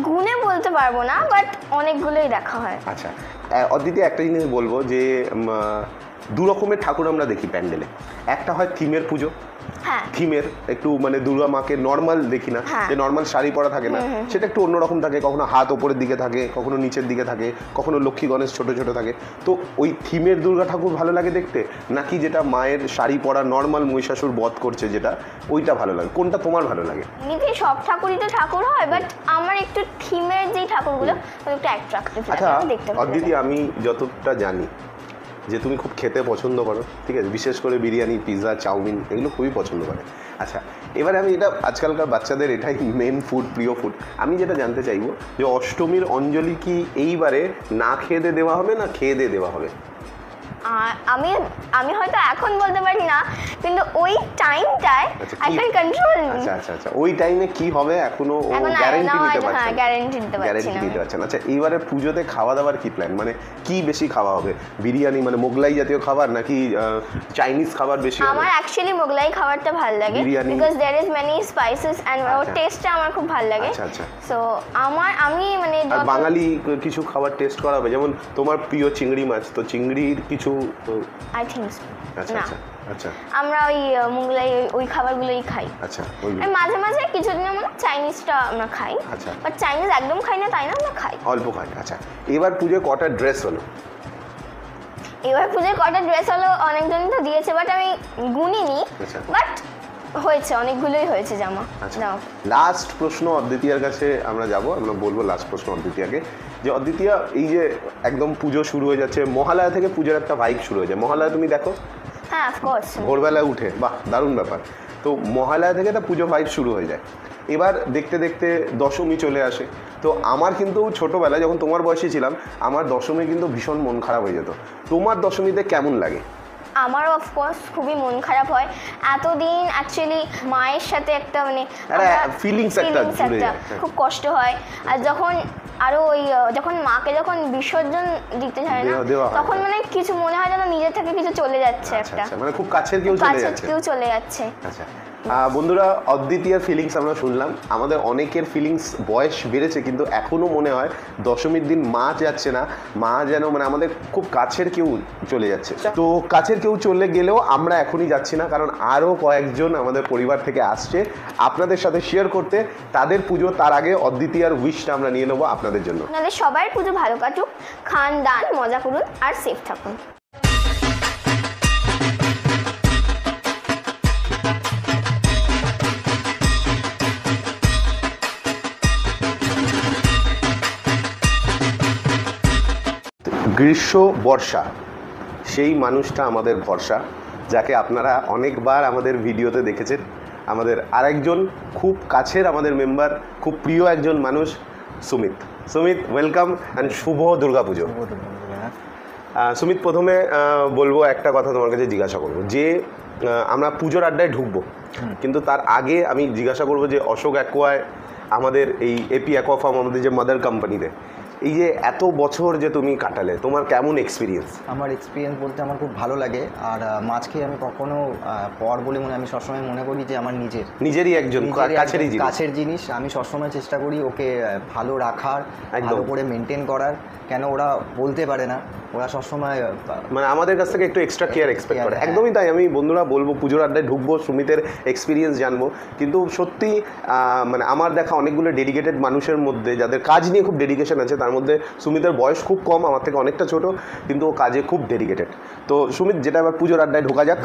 গুনে বলতে পারবো না, বাট অনেকগুলোই দেখা হয়। আচ্ছা, অদ্বিতীয় একটা জিনিস বলবো যে দু রকমের ঠাকুর আমরা দেখি প্যান্ডেলে। একটা হয় থিমের পুজো, হ্যাঁ থিমের একটু মানে দুর্গা মাকে নর্মাল দেখি না, হ্যাঁ। যে নর্মাল শাড়ি পরা থাকে না, সেটা একটু অন্যরকম থাকে, কখনো হাত ওপরের দিকে থাকে, কখনো নিচের দিকে থাকে, কখনো লক্ষ্মী গণেশ ছোট ছোট থাকে। তো ওই থিমের দুর্গা ঠাকুর ভালো লাগে দেখতে, নাকি যেটা মায়ের শাড়ি পরা নর্মাল মহিষাসুর বধ করছে যেটা, ওইটা ভালো লাগে? কোনটা তোমার ভালো লাগে? এমনিতে সব ঠাকুরই তো ঠাকুর হয়, বাট আমার একটু থিমের যে ঠাকুরগুলো ওগুলো একটু অ্যাট্রাক্টিভ আচ্ছা লাগে, দেখতে ভালো লাগে। অদ্বিতীয়, আমি যতটা জানি যে তুমি খুব খেতে পছন্দ করো, ঠিক আছে, বিশেষ করে বিরিয়ানি, পিৎজা, চাউমিন এগুলো খুবই পছন্দ করে। আচ্ছা, এবারে আমি এটা আজকালকার বাচ্চাদের এটাই মেন ফুড, প্রিয় ফুড। আমি যেটা জানতে চাইবো যে অষ্টমীর অঞ্জলি কি এইবারে না খেয়ে দিয়ে দেওয়া হবে না খেয়ে দিয়ে দেওয়া হবে? আমি আমি হয়তো এখন বলতে পারি না, কিন্তু ওই টাইমটায় আচ্ছা, আই কি- ক্যান কন্ট্রোল। আচ্ছা আচ্ছা আচ্ছা, ওই টাইমে কি হবে এখনো ও গ্যারান্টি দিতে পারছে হ্যাঁ, না? গ্যারান্টি দিতে পারছি গ্যারান্টি না। দিতে পারছেন। আচ্ছা, এইবারে পুজোতে খাওয়া দাওয়ার কি প্ল্যান, মানে কি বেশি খাওয়া হবে? বিরিয়ানি মানে মোগলাই জাতীয় খাবার, নাকি চাইনিজ খাবার বেশি হবে? আমার অ্যাকচুয়ালি মোগলাই খাবারটা ভালো লাগে, biryani? Because there is many spices and or আচ্ছা। টেস্টটা আমার খুব ভালো লাগে। আচ্ছা আচ্ছা। সো আমি মানে আর যত- বাঙালি কিছু খাবার টেস্ট করা হবে, যেমন তোমার প্রিয় চিংড়ি মাছ, তো চিংড়ির কিছু আই থিঙ্ক আচ্ছা না, আচ্ছা আচ্ছা আমরা ওই মোগলাই ওই খাবারগুলোই খাই। আচ্ছা, ওই- আর মাঝে মাঝে কিছুদিন আমরা চাইনিজটা আমরা খাই, আচ্ছা। বাট চাইনিজ একদম খাই না, তাই না, আমরা খাই। অল্প খাই। আচ্ছা, এবার পুজোয় কটা ড্রেস হলো? এবার পুজোয় কটা ড্রেস হলো অনেকজনই তো দিয়েছে, বাট আমি গুনিনি, আচ্ছা। বাট হয়েছে, অনেকগুলোই হয়েছে জামা। আচ্ছা, জামা লাস্ট প্রশ্ন অদ্বিতীয়ার কাছে আমরা যাব, আমরা বলবো লাস্ট প্রশ্ন অদ্বিতীয়াকে, যে অদ্বিতীয়া, এই যে একদম পুজো শুরু হয়ে যাচ্ছে, মহালয়া থেকে পুজোর একটা ভাইব শুরু হয়ে যায়। মহালয়া তুমি দেখো হ্যাঁ, অফকোর্স। ভোরবেলায় উঠে, বাহ দারুণ ব্যাপার। তো মহালয়া থেকে তো পুজো ভাইব শুরু হয়ে যায়। এবার দেখতে দেখতে দশমী চলে আসে। তো আমার কিন্তু ছোটোবেলায় যখন তোমার বয়সে ছিলাম, আমার দশমী কিন্তু ভীষণ মন খারাপ হয়ে যেত। তোমার দশমীতে কেমন লাগে? আমারও অফকোর্স খুবই মন খারাপ হয়। এতদিন অ্যাকচুয়ালি মায়ের সাথে একটা মানে feelings একটা জুড়ে যায়। খুব কষ্ট হয়। আর যখন আরও ওই যখন মাকে যখন বিসর্জন দিতে যায় না, দেওয়া হয়। তখন মানে কিছু মনে হয় যেন নিজের থেকে কিছু চলে যাচ্ছে, আচ্ছা একটা আচ্ছা, মানে খুব কাছের কেউ চলে কাছে যাচ্ছে। কেউ চলে যাচ্ছে। আচ্ছা, বন্ধুরা, অদ্বিতীয়ার ফিলিংস আমরা শুনলাম। আমাদের অনেকের ফিলিংস বয়স বেড়েছে, কিন্তু এখনও মনে হয় দশমীর দিন মা যাচ্ছে না, মা যেন মানে আমাদের খুব কাছের কেউ চলে যাচ্ছে। তো কাছের কেউ চলে গেলেও আমরা এখনই যাচ্ছি না, কারণ আরও কয়েকজন আমাদের পরিবার থেকে আসছে আপনাদের সাথে শেয়ার করতে তাদের পুজো। তার আগে অদ্বিতীয়ার উইশটা আমরা নিয়ে নেবো আপনাদের জন্য। আপনাদের সবার পুজো ভালো কাটুক, খান দান মজা করুন আর সেফ থাকুন। গ্রীষ্ম বর্ষা, সেই মানুষটা আমাদের ভরসা, যাকে আপনারা অনেকবার আমাদের ভিডিওতে দেখেছেন। আমাদের আরেকজন খুব কাছের আমাদের মেম্বার, খুব প্রিয় একজন মানুষ, সুমিত। সুমিত, ওয়েলকাম অ্যান্ড শুভ দুর্গাপুজো। সুমিত, প্রথমে বলবো একটা কথা তোমার কাছে জিজ্ঞাসা করবো, যে আমরা পুজোর আড্ডায় ঢুকবো, কিন্তু তার আগে আমি জিজ্ঞাসা করবো যে অশোক অ্যাকোয়ায়, আমাদের এই এপি অ্যাকোয়া ফার্ম, আমাদের যে মাদার কোম্পানিতে, এই যে এত বছর যে তুমি কাটালে, তোমার কেমন এক্সপিরিয়েন্স? আমার এক্সপিরিয়েন্স বলতে আমার খুব ভালো লাগে। আর মাছ খেয়ে আমি কখনো পর বলে আমি সবসময় মনে করি যে আমার নিজেরই একজন কাছেরই জিনিস। কাছের জিনিস। আমি সবসময় চেষ্টা করি ওকে ভালো রাখার, একদম। ভালো করে মেনটেন করার। কেন ওরা বলতে পারে না, ওরা সবসময় মানে আমাদের কাছ থেকে একটু এক্সট্রা কেয়ার এক্সপেক্ট করে। হ্যাঁ। একদমই তাই। আমি বন্ধুরা বলবো, পুজোর আড্ডায় ঢুকবো, সুমিতের এক্সপিরিয়েন্স জানবো, কিন্তু সত্যি মানে আমার দেখা অনেকগুলো ডেডিকেটেড মানুষের মধ্যে, যাদের কাজ নিয়ে খুব ডেডিকেশন আছে, তার মধ্যে সুমিতের বয়স খুব কম, আমার থেকে অনেকটা ছোট, কিন্তু ও কাজে খুব ডেডিকেটেড। তো সুমিত, যেটা এবার পুজোর আড্ডায় ঢোকা যাক।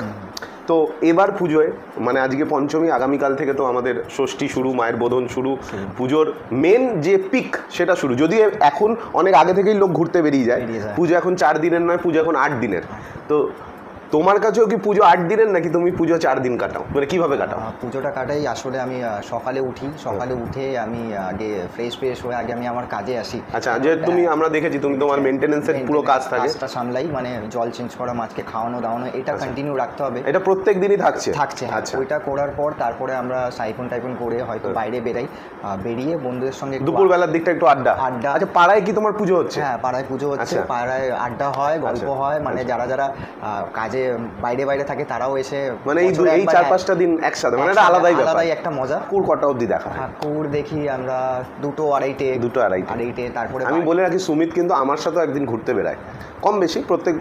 তো এবার পুজোয়, মানে আজকে পঞ্চমী, আগামীকাল থেকে তো আমাদের ষষ্ঠী শুরু, মায়ের বোধন শুরু, পুজোর মেন যে পিক সেটা শুরু। যদিও এখন অনেক আগে থেকেই লোক ঘুরতে বেরিয়ে যায়, পুজো এখন 4 দিনের নয়, পুজো এখন 8 দিনের। তো তোমার কাছেও কি পুজো 8 দিনের নাকি তুমি পুজো 4 দিন কাটাও, মানে কিভাবে কাটাও? পুজোটা কাটাই আসলে আমি সকালে উঠি, সকালে উঠে আমি আগে ফ্রেশ হয়ে আগে আমি আমার কাজে আসি। আচ্ছা, যে তুমি আমরা দেখেছি তুমি তোমার মেইনটেনেন্সের পুরো কাজ থাকে, কাজটা সামলাই, মানে জল চেঞ্জ করা, মাছকে খাওয়ানো দাওয়ানো, এটা কন্টিনিউ রাখতে হবে। এটা প্রত্যেক দিনই থাকছে? আচ্ছা, ওইটা করার পর তারপরে আমরা সাইফন টাইফন করে হয়তো বাইরে বেরাই, বেরিয়ে বন্ধুদের সঙ্গে দুপুরবেলার দিকটা একটু আড্ডা। আচ্ছা, পাড়ায় কি তোমার পুজো হচ্ছে? হ্যাঁ, পাড়ায় পুজো হচ্ছে, পাড়ায় আড্ডা হয়, গল্প হয়, মানে যারা কাজে বাইরে থাকে তারাও এসে, মানে এই 4-5টা দিন একসাথে, মানে এটা আলাদাই একটা মজা। কুর কটা অবধি দেখা? কুর দেখি আমরা 2-2:30। তারপরে আমি বলে রাখি, সুমিত কিন্তু আমার সাথেও একদিন ঘুরতে বেড়ায়, কম বেশি প্রত্যেক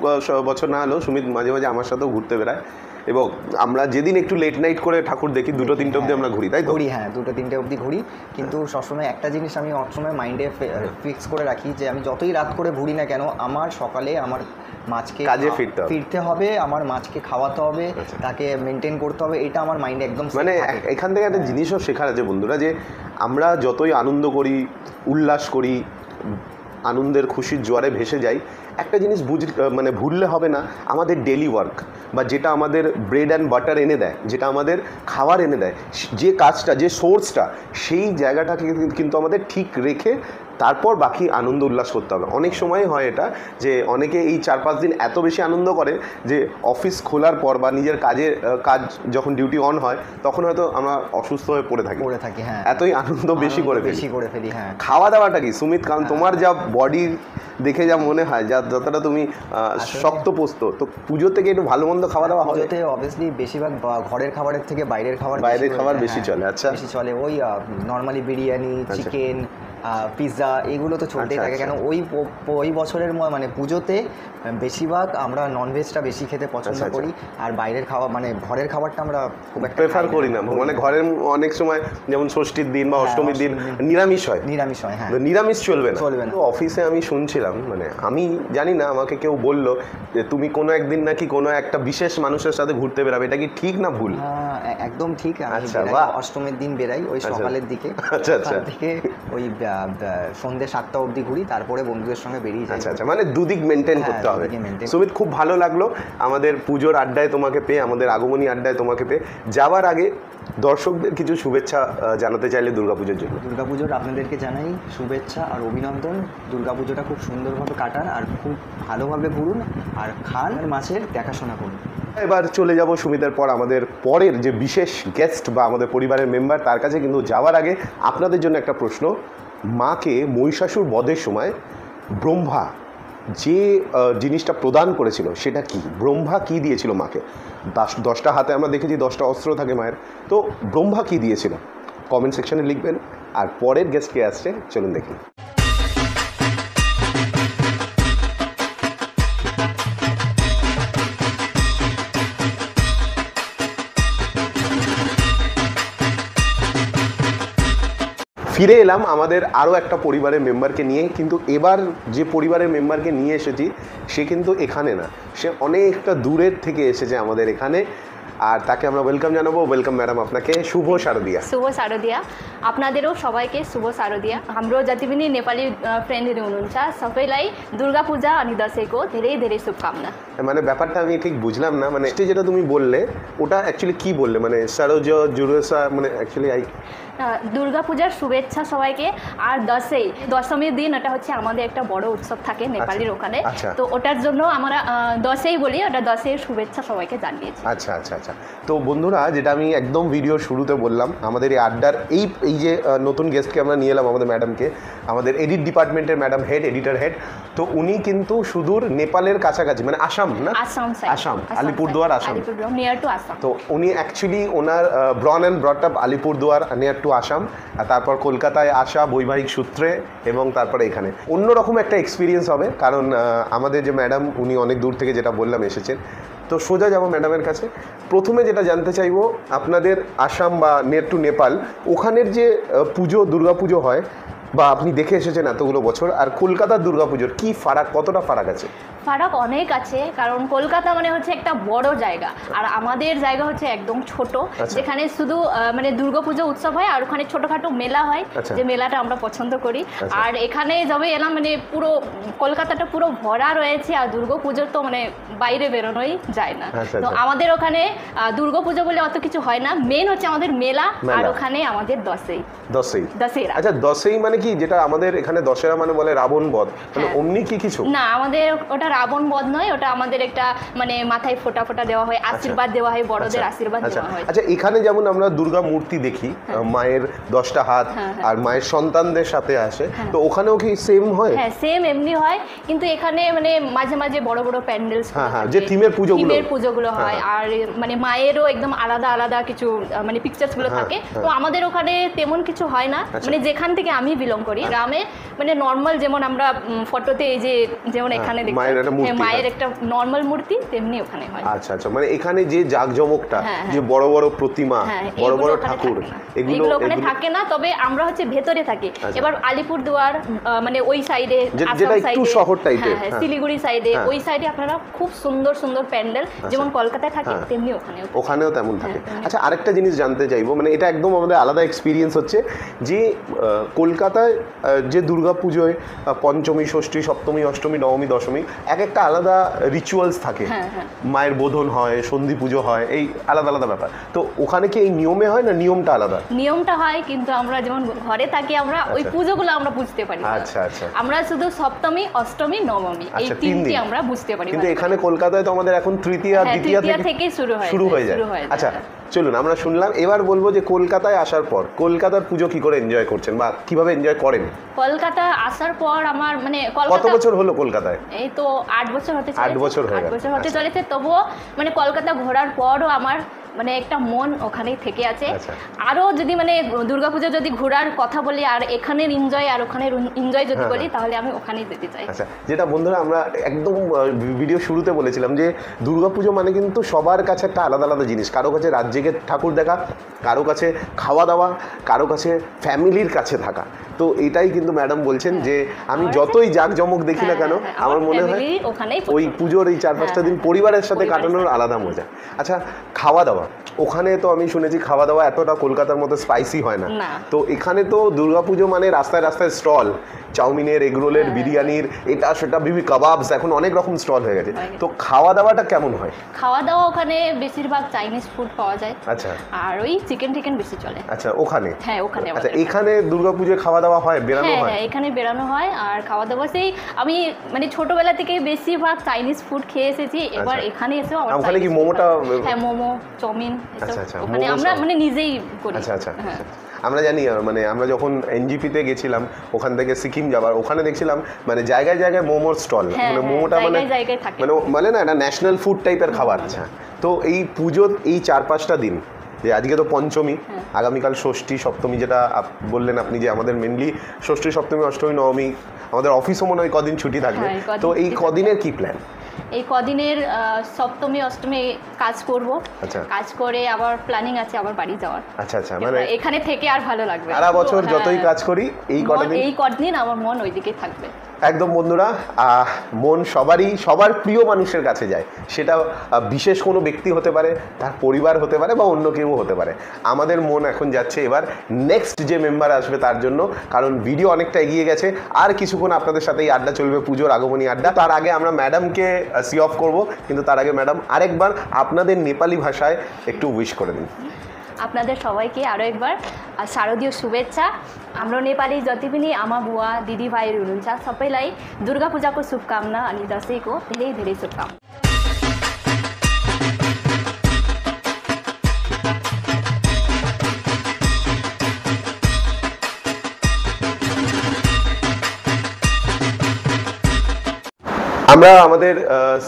বছর না হলেও সুমিত মাঝে মাঝে আমার সাথেও ঘুরতে বেড়ায়, এবং আমরা যেদিন একটু লেট নাইট করে ঠাকুর দেখি 2-3টে অবধি আমরা ঘুরি, তাই তো? ঘুরি, হ্যাঁ 2-3টে অবধি ঘুরি, কিন্তু সবসময় একটা জিনিস আমি সবসময় মাইন্ডে ফিক্স করে রাখি যে আমি যতই রাত করে ঘুরি না কেন, আমার সকালে আমার মাছকে কাজে ফিরতে হবে, আমার মাছকে খাওয়াতে হবে, তাকে মেনটেন করতে হবে, এটা আমার মাইন্ডে একদম। মানে এখান থেকে একটা জিনিসও শেখার আছে বন্ধুরা, যে আমরা যতই আনন্দ করি, উল্লাস করি, আনন্দের খুশির জোয়ারে ভেসে যাই, একটা জিনিস মানে ভুললে হবে না, আমাদের ডেলি ওয়ার্ক বা যেটা আমাদের ব্রেড অ্যান্ড বাটার এনে দেয়, যেটা আমাদের খাবার এনে দেয়, যে কাজটা, যে সোর্সটা, সেই জায়গাটাকে কিন্তু আমাদের ঠিক রেখে তারপর বাকি আনন্দ উল্লাস করতে হবে। অনেক সময় হয় এটা যে অনেকে এই 4-5 দিন এত বেশি আনন্দ করে যে অফিস খোলার পর বা নিজের কাজ যখন ডিউটি অন হয় তখন হয়তো আমরা অসুস্থ হয়ে পড়ে থাকি, হ্যাঁ, এতই আনন্দ বেশি করে ফেলি। হ্যাঁ, খাওয়া দাওয়াটা কি সুমিত? কারণ তোমার যা বডি দেখে যা মনে হয়, যতটা তুমি শক্তপোস্ত, তো পুজো থেকে একটু ভালো মন্দ খাওয়া দাওয়া হয়? পুজোতে অবভিয়াসলি বেশিরভাগ ঘরের খাবারের থেকে বাইরের খাবার বেশি চলে। আচ্ছা, বেশি চলে। ওই নর্মালি বিরিয়ানি, চিকেন, পিৎজা, এগুলো তো চলতেই থাকে। কেন ওই বছরের মানে পুজোতে বেশিরভাগ আমরা ননভেজটা বেশি খেতে পছন্দ করি, আর বাইরের খাবার মানে ঘরের খাবারটা আমরা খুব একটা প্রেফার করি না। মানে ঘরের অনেক সময় যেমন ষষ্ঠীর দিন বা অষ্টমীর দিন নিরামিষ হয়, হ্যাঁ, নিরামিষ চলবে না। তো অফিসে আমি শুনছিলাম, মানে আমি জানি না, আমাকে কেউ বললো যে তুমি কোনো একদিন নাকি কোনো একটা বিশেষ মানুষের সাথে ঘুরতে বেরাবে, এটা কি ঠিক না ভুল? একদম ঠিক। আচ্ছা, অষ্টমীর দিন বেরাই ওই সকালের দিকে, থেকে ওই সন্ধ্যে 7টা অবধি ঘুরি, তারপরে বন্ধুদের সঙ্গে বেরিয়ে যাই। আচ্ছা, মানে দুদিক মেনটেন করতে হবে। সুমিত, খুব ভালো লাগলো আমাদের পুজোর আড্ডায় তোমাকে পেয়ে, আমাদের আগমনী আড্ডায় তোমাকে পেয়ে। যাওয়ার আগে দর্শকদের কিছু শুভেচ্ছা জানাতে চাইলে দুর্গাপুজোর জন্য? দুর্গাপুজোর আপনাদেরকে জানাই শুভেচ্ছা আর অভিনন্দন। দুর্গাপুজোটা খুব সুন্দরভাবে কাটান, আর খুব ভালোভাবে ঘুরুন, আর খান, মাছের দেখাশোনা করুন। এবার চলে যাব সুমিতের পর আমাদের পরের যে বিশেষ গেস্ট বা আমাদের পরিবারের মেম্বার, তার কাছে। কিন্তু যাওয়ার আগে আপনাদের জন্য একটা প্রশ্ন। মাকে মহিষাসুর বধের সময় ব্রহ্মা যে জিনিসটা প্রদান করেছিল সেটা কি? ব্রহ্মা কি দিয়েছিল মাকে? 10টা হাতে আমরা দেখেছি, 10টা অস্ত্র থাকে মায়ের, তো ব্রহ্মা কি দিয়েছিল? কমেন্ট সেকশনে লিখবেন। আর পরের গেস্ট কে আসছে চলুন দেখি। ফিরে এলাম আমাদের আরও একটা পরিবারের মেম্বারকে নিয়ে। কিন্তু এবার যে পরিবারের মেম্বারকে নিয়ে এসেছি সে কিন্তু এখানে না, সে অনেকটা দূরের থেকে এসেছে আমাদের এখানে, আর তাকে আমরা ওয়েলকাম জানাবো। ওয়েলকাम ম্যাডাम, আপনাকে शुभ शारदिया। शुभ शारदिया, आपनादेरो सबैके शुभ शारदिया। हाम्रो जति पनि नेपाली फ्रेन्डहरू हुनुहुन्छ सबैलाई दुर्गा पूजा अनि दसैँको धेरै धेरै शुभकामना। মানে ব্যাপারটা আমি ঠিক বুঝলাম না, মানে যেটা তুমি বললে ওটা অ্যাকচুয়ালি কি বললে, মানে শারজ জুরুসা, মানে অ্যাকচুয়ালি দুর্গা পূজার শুভেচ্ছা সবাইকে। আর দশমীর দিন এটা হচ্ছে আমাদের একটা বড় উৎসব থাকে নেপালির ওখানে, তো ওটার জন্য আমরা দশই বলি, ওটা দশইয়ের শুভেচ্ছা সবাইকে জানিয়েছি। আচ্ছা আচ্ছা আচ্ছা। তো বন্ধুরা, যেটা আমি একদম ভিডিওর শুরুতে বললাম, আমাদের এই আড্ডার এই যে নতুন গেস্টকে আমরা নিয়ে এলাম, আমাদের ম্যাডামকে, আমাদের এডিট ডিপার্টমেন্টের ম্যাডাম হেড, এডিটর হেড। তো উনি কিন্তু সুদূর নেপালের কাছাকাছি, মানে আসাম না, আসাম, আলিপুরদুয়ার, আসাম, নিয়ার টু আসাম। তো উনি অ্যাকচুয়ালি ওনার born and brought up Alipurduar, near to Assam, আর তারপর কলকাতায় আসা বৈবাহিক সূত্রে, এবং তারপরে এখানে অন্যরকম একটা এক্সপিরিয়েন্স হবে। কারণ আমাদের যে ম্যাডাম, উনি অনেক দূর থেকে, যেটা বললাম, এসেছেন। তো সোজা যাবো ম্যাডামের কাছে। প্রথমে যেটা জানতে চাইবো, আপনাদের আসাম বা নিয়ার টু নেপাল, ওখানের যে পুজো, দুর্গাপুজো হয় বা আপনি দেখে এসেছেন এতগুলো বছর, আর কলকাতার দুর্গাপুজোর কি ফারাক, কতটা ফারাক আছে? ফারাক অনেক আছে, কারণ কলকাতা মানে হচ্ছে একটা বড় জায়গা আর আমাদের জায়গা হচ্ছে একদম ছোট, যেখানে শুধু মানে দুর্গাপুজো উৎসব হয় আর ওখানে ছোটখাটো মেলা হয়, যে মেলাটা আমরা পছন্দ করি। আর এখানে যবে এলাম মানে পুরো কলকাতাটা পুরো ভরা রয়েছে আর দুর্গাপুজোর তো মানে বাইরে বেরোনোই যায় না। তো আমাদের ওখানে দুর্গাপুজো বলে অত কিছু হয় না, মেন হচ্ছে আমাদের মেলা আর ওখানে আমাদের দশেরা। আচ্ছা, দশেই মানে কি, যেটা আমাদের এখানে দশেরা মানে বলে রাবণ বধ, মানে অমনি কি কিছু না, আমাদের ওটা রাবণ বধ নয়, ওটা আমাদের একটা মানে মাথায় ফোঁটা ফোঁটা দেওয়া হয়, আশীর্বাদ দেওয়া হয়, বড়দের আশীর্বাদ দেওয়া হয়। আচ্ছা, এখানে যেমন আমরা দুর্গা মূর্তি দেখি, মায়ের 10টা হাত আর মায়ের সন্তানদের সাথে আসে, তো ওখানেও কি সেম হয়? হ্যাঁ, সেম এমনি হয়, কিন্তু এখানে মানে মাঝে মাঝে বড় বড় প্যান্ডেলস, যে থিমের পুজোগুলো হয়, আর মানে মায়েরও একদম আলাদা আলাদা কিছু মানে পিকচার্স গুলো থাকে। তো আমাদের ওখানে তেমন কিছু হয় না, মানে যেখান থেকে আমি বিলং করি গ্রামে মানে নর্মাল, যেমন আমরা ফটোতে এই যে যেমন এখানে দেখি মায়ের একটা নর্মাল মূর্তি, তেমনি ওখানে হয়। আচ্ছা আচ্ছা, মানে এখানে যে জাঁকজমকটা, যে বড় বড় প্রতিমা, বড় বড় ঠাকুর, এগুলো ওখানে থাকে না, তবে আমরা হচ্ছে ভেতরে থাকি। এবার আলিপুরদুয়ার মানে ওই সাইডে, যেটা একটু শহর টাইপের, শিলিগুড়ি সাইডে, ওই সাইডে আপনারা খুব সুন্দর সুন্দর প্যান্ডেল যেমন কলকাতায় থাকে তেমনি ওখানেও তেমন থাকে। আচ্ছা, আরেকটা জিনিস জানতে চাইবো, মানে এটা একদম আমাদের আলাদা এক্সপিরিয়েন্স হচ্ছে যে কলকাতায় যে দুর্গা পুজোয় পঞ্চমী, ষষ্ঠী, সপ্তমী, অষ্টমী, নবমী, দশমী এক একটা আলাদা রিচুয়ালস থাকে, মায়ের বোধন হয়, সন্ধি পুজো হয়, এই আলাদা আলাদা ব্যাপার। তো ওখানে কি এই নিয়মে হয় না নিয়মটা আলাদা? নিয়মটা হয়, কিন্তু আমরা যেমন ঘরে থাকি আমরা ওই পুজোগুলো আমরা বুঝতে পারি। আচ্ছা আচ্ছা, আমরা শুধু সপ্তমী, অষ্টমী, নবমী এই তিনটি আমরা বুঝতে পারি, কিন্তু এখানে কলকাতায় তো আমাদের এখন তৃতীয়া, দ্বিতীয়া থেকে শুরু হয়ে যায়। আচ্ছা, চলুন আমরা শুনলাম, এবার বলবো যে কলকাতায় আসার পর কলকাতার পুজো কি করে এনজয় করছেন বা কিভাবে এনজয় করেন? কলকাতা আসার পর আমার মানে কত বছর হলো কলকাতায়? এই তো 8 বছর হতে চলেছে। 8 বছর হতে চলেছে, তবুও মানে কলকাতা ঘোরার পরও আমার মানে একটা মন ওখানেই থেকে আছে। আরও যদি মানে দুর্গাপুজো যদি ঘোরার কথা বলি আর এখানের এনজয় আর ওখানের এনজয় যদি বলি, তাহলে আমি ওখানেই যেতে চাই। আচ্ছা, যেটা বন্ধুরা আমরা একদম ভিডিও শুরুতে বলেছিলাম যে দুর্গাপুজো মানে কিন্তু সবার কাছে একটা আলাদা আলাদা জিনিস। কারো কাছে রাত জেগে ঠাকুর দেখা, কারো কাছে খাওয়া দাওয়া, কারো কাছে ফ্যামিলির কাছে থাকা। তো এটাই কিন্তু ম্যাডাম বলছেন যে আমি যতই জাঁকজমক দেখি না কেন, আমার মনে হয় ওই পুজোর এই 4-5টা দিন পরিবারের সাথে কাটানোর আলাদা মজা। আচ্ছা, খাওয়া দাওয়া, ওখানে তো আমি শুনেছি খাওয়া দাওয়া এতটা কলকাতার মতো স্পাইসি হয় না, তো এখানে তো দুর্গাপুজো মানে রাস্তায় রাস্তায় স্টল, চাউমিনের, এগরোলের, বিরিয়ানির, এটা সেটা, বিবি কাবাবস, এখন অনেক রকম স্টল হয়ে গেছে। তো খাওয়া দাওয়াটা কেমন হয়? খাওয়া দাওয়া ওখানে বেশিরভাগ চাইনিজ ফুড পাওয়া যায়। আচ্ছা, আর ওই চিকেন টিকেন বেশি চলে। আচ্ছা, ওখানে? হ্যাঁ, ওখানে। আচ্ছা, এখানে দুর্গাপুজোয় খাওয়া দাওয়া হয়, বেরানো হয়? হ্যাঁ, এখানে বেরানো হয়। আর খাওয়া দাওয়া সেই আমি মানে ছোটবেলা থেকে বেশিরভাগ চাইনিজ ফুড খেয়ে এসেছি, এবার এখানে এসেও আমার ওখানে কি মোমোটা? হ্যাঁ, মোমো, চাউমিন, আচ্ছা, মানে আমরা মানে নিজেই করি। আচ্ছা আচ্ছা, আমরা জানি, মানে আমরা যখন এনজিপিতে গেছিলাম ওখান থেকে সিকিম যাবার, ওখানে দেখছিলাম মানে জায়গায় জায়গায় মোমোর স্টল, মানে মোমোটা মানে মানে না, এটা ন্যাশনাল ফুড টাইপের খাবার। আচ্ছা, তো এই পুজোর এই 4-5টা দিন, যে আজকে তো পঞ্চমী, আগামীকাল ষষ্ঠী, সপ্তমী, যেটা বললেন আপনি যে আমাদের মেনলি ষষ্ঠী, সপ্তমী, অষ্টমী, নবমী, আমাদের অফিসও মনে হয় কদিন ছুটি থাকবে, তো এই কদিনের কি প্ল্যান? এই কদিনের সপ্তমী, অষ্টমী কাজ করব, কাজ করে আবার প্ল্যানিং আছে আবার বাড়ি যাওয়ার। আচ্ছা আচ্ছা, মানে এখানে থেকে আর ভালো লাগবে, সারা বছর যতই কাজ করি এই কদিন আমার মন ওইদিকেই থাকবে। একদম বন্ধুরা, মন সবার প্রিয় মানুষের কাছে যায়, সেটা বিশেষ কোনো ব্যক্তি হতে পারে, তার পরিবার হতে পারে বা অন্য কেউ হতে পারে। আমাদের মন এখন যাচ্ছে এবার নেক্সট যে মেম্বার আসবে তার জন্য, কারণ ভিডিও অনেকটা এগিয়ে গেছে, আর কিছুক্ষণ আপনাদের সাথে এই আড্ডা চলবে, পুজোর আগমনী আড্ডা। তার আগে আমরা ম্যাডামকে সি অফ করবো, কিন্তু তার আগে ম্যাডাম আরেকবার আপনাদের নেপালি ভাষায় একটু উইশ করে দিন। আপনাদের সবাইকে আরও একবার শারदीय शुभेच्छा। हाम्रो नेपाली जति पनि आमा बुवा दिदीभाइहरू हुनुहुन्छ सबैलाई दुर्गा पूजाको शुभकामना अनि दसैँको धेरै धेरै शुभकामना। আমরা আমাদের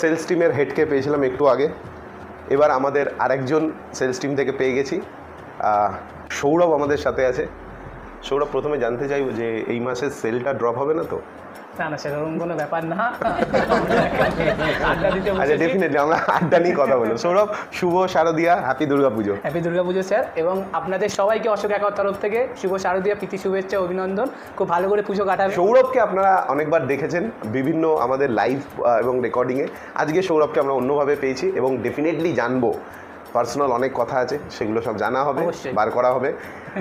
সেলস টিমের হেডকে পেয়েছিলাম একটু আগে, এবার আমাদের আরেকজন সেলস টিম থেকে পেয়ে গেছি, সৌরভ আমাদের সাথে আছে। সৌরভ, প্রথমে জানতে চাইব যে এই মাসে সেলটা ড্রপ হবে না তো? না না সেরকম কোনো ব্যাপার না, আড্ডা দিতে আচ্ছা ডেফিনেটলি আমরা আড্ডা নিয়ে কথা বলবো। সৌরভ, শুভ শারদিয়া, happy Durga Puja. Happy Durga Puja sir, এবং আপনাদের সবাইকে অশোক একার তরফ থেকে শুভ শারদীয়া প্রীতি শুভেচ্ছা অভিনন্দন। খুব ভালো করে পুজো কাটাবে। সৌরভকে আপনারা অনেকবার দেখেছেন বিভিন্ন আমাদের লাইভ এবং রেকর্ডিংয়ে। আজকে সৌরভকে আমরা অন্যভাবে পেয়েছি এবং ডেফিনেটলি জানবো, পার্সোনাল অনেক কথা আছে, সেগুলো সব জানা হবে, বার করা হবে।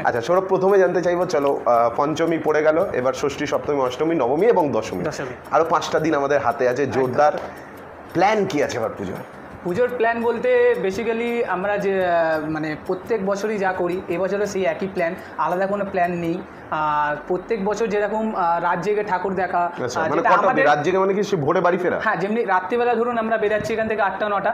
আচ্ছা সৌরভ, প্রথমে জানতে চাইবো, চলো পঞ্চমী পড়ে গেল, এবার ষষ্ঠী, সপ্তমী, অষ্টমী, নবমী এবং দশমী, আরও 5টা দিন আমাদের হাতে আছে। জোরদার প্ল্যান কি আছে এবার পুজোর? পুজোর প্ল্যান বলতে বেসিক্যালি আমরা যে মানে প্রত্যেক বছরই যা করি, এবছরও সেই একই প্ল্যান, আলাদা কোনো প্ল্যান নেই। আর প্রত্যেক বছর যেরকম রাত জেগে ঠাকুর দেখা, রাত জেগে মানে কি ভোরে বাড়ি ফেরা? হ্যাঁ, যেমনি রাত্রিবেলা ধরুন আমরা বেরাচ্ছি এখান থেকে 8টা 9টা,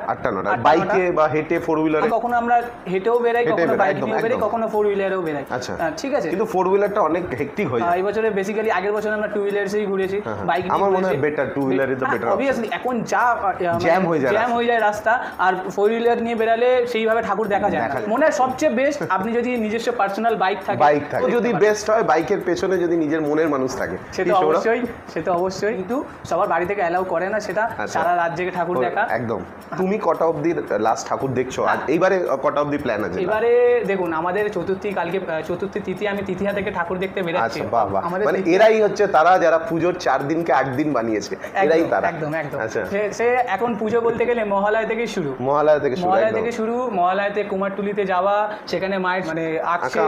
বাইকে বা হেঁটে, ফোর হুইলারে, কখনো আমরা হেঁটেও বেরাই, কখনো বাইক নিয়ে বেরাই, কখনো ফোর হুইলারেও বেরাই। আচ্ছা ঠিক আছে, কিন্তু ফোর হুইলারটা অনেক হেক্টিক হয়ে যায়। এই বছরে বেসিক্যালি আগের বছর আমরা টু হুইলারসেই ঘুরেছি, বাইক নিয়ে। আমার মনে হয় বেটার টু হুইলারই তো বেটার। অবভিয়াসলি এখন যা জ্যাম হয়ে যায় রাস্তা, আর ফোর হুইলার নিয়ে বেরালে সেইভাবে ঠাকুর দেখা যায়। মনে হয় সবচেয়ে বেস্ট আপনি যদি নিজস্ব পার্সোনাল বাইক থাকে, যদি বেস্ট হয়, বাইকের পেছনে যদি নিজের মনের মানুষ থাকে, সে তো অবশ্যই, কিন্তু সবার বাড়ি থেকে অ্যালাউ করে না সেটা, সারা রাত জেগে ঠাকুর দেখা। একদম। তুমি কটা অবধি লাস্ট ঠাকুর দেখছো? আর এইবারে কটা অবধি প্ল্যান আছে? এবারে দেখুন, আমাদের কালকে চতুর্থী তিথি, আমি তৃতীয়া থেকে ঠাকুর দেখতে বেরাচ্ছি। মানে এরাই হচ্ছে তারা যারা পুজোর 4 দিনকে 8 দিন বানিয়েছে, এরাই তারা। একদম। সে এখন পুজো বলতে গেলে মহালয়া থেকে শুরু, মহালয়াতে কুমারটুলিতে যাওয়া, সেখানে মায়ের মানে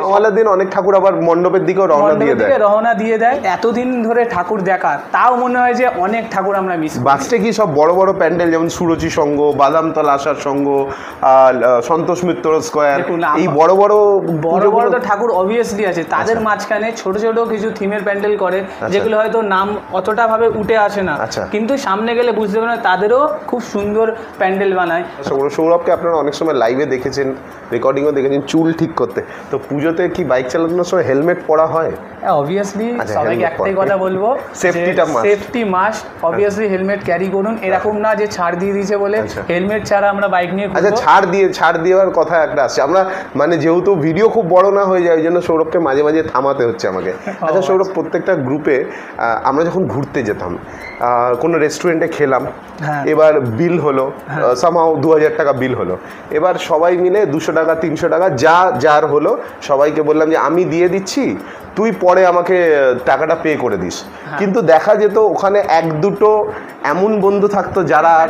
মহালয়ার দিন অনেক ঠাকুর আবার মণ্ডপের দিকেও রওনা দিয়ে দেয়। এতদিন ধরে ঠাকুর দেখা, তাও মনে হয় যে অনেক ঠাকুর আমরা মিস। বাসতে কি সব বড় বড় প্যান্ডেল, যেমন সুরচি সংঘ, বাদামতলা আশার সংঘ, সন্তোষ মিত্র স্কোয়ার, এই বড় বড় তো ঠাকুর অবভিয়াসলি আছে, তাদের মাঝখানে ছোট ছোট কিছু থিমের প্যান্ডেল করে, যেগুলো হয়তো নাম অতটা ভাবে উঠে আসে না, কিন্তু সামনে গেলে বুঝতে পারেন তাদেরও খুব সুন্দর প্যান্ডেল বানায়। সৌরভকে আপনারা অনেক সময় লাইভে দেখেছেন, রেকর্ডিংও দেখেছেন চুল ঠিক করতে। তো পুজোতে কি বাইক চালানোর সময় হেলমেট পরা হয়? অবভিয়াসলি সবাইকে একটাই কথা বলবো, safety must. Obviously helmet carry করুন, এরকম না যে ছাড় দিয়ে দিয়েছে বলে হেলমেট ছাড়া আমরা বাইক নিয়ে। আচ্ছা, ছাড় দেওয়ার কথা একটা আসছে। আমরা মানে যেহেতু ভিডিও খুব বড় না হয়ে যায়, ওই জন্য সৌরভকে মাঝে মাঝে থামাতে হচ্ছে আমাকে। আচ্ছা সৌরভ, প্রত্যেকটা গ্রুপে আমরা যখন ঘুরতে যেতাম, কোনো রেস্টুরেন্টে খেলাম, এবার বিল হলো, সামহাও 2000 টাকা বিল হলো, এবার সবাই মিলে 200 টাকা 300 টাকা যার হলো, সবাইকে বললাম যে আমি দিয়ে দিচ্ছি, তুই পরে আমাকে টাকাটা পে করে দিস। কিন্তু দেখা যেত ওখানে 1-2 এমন বন্ধু থাকতো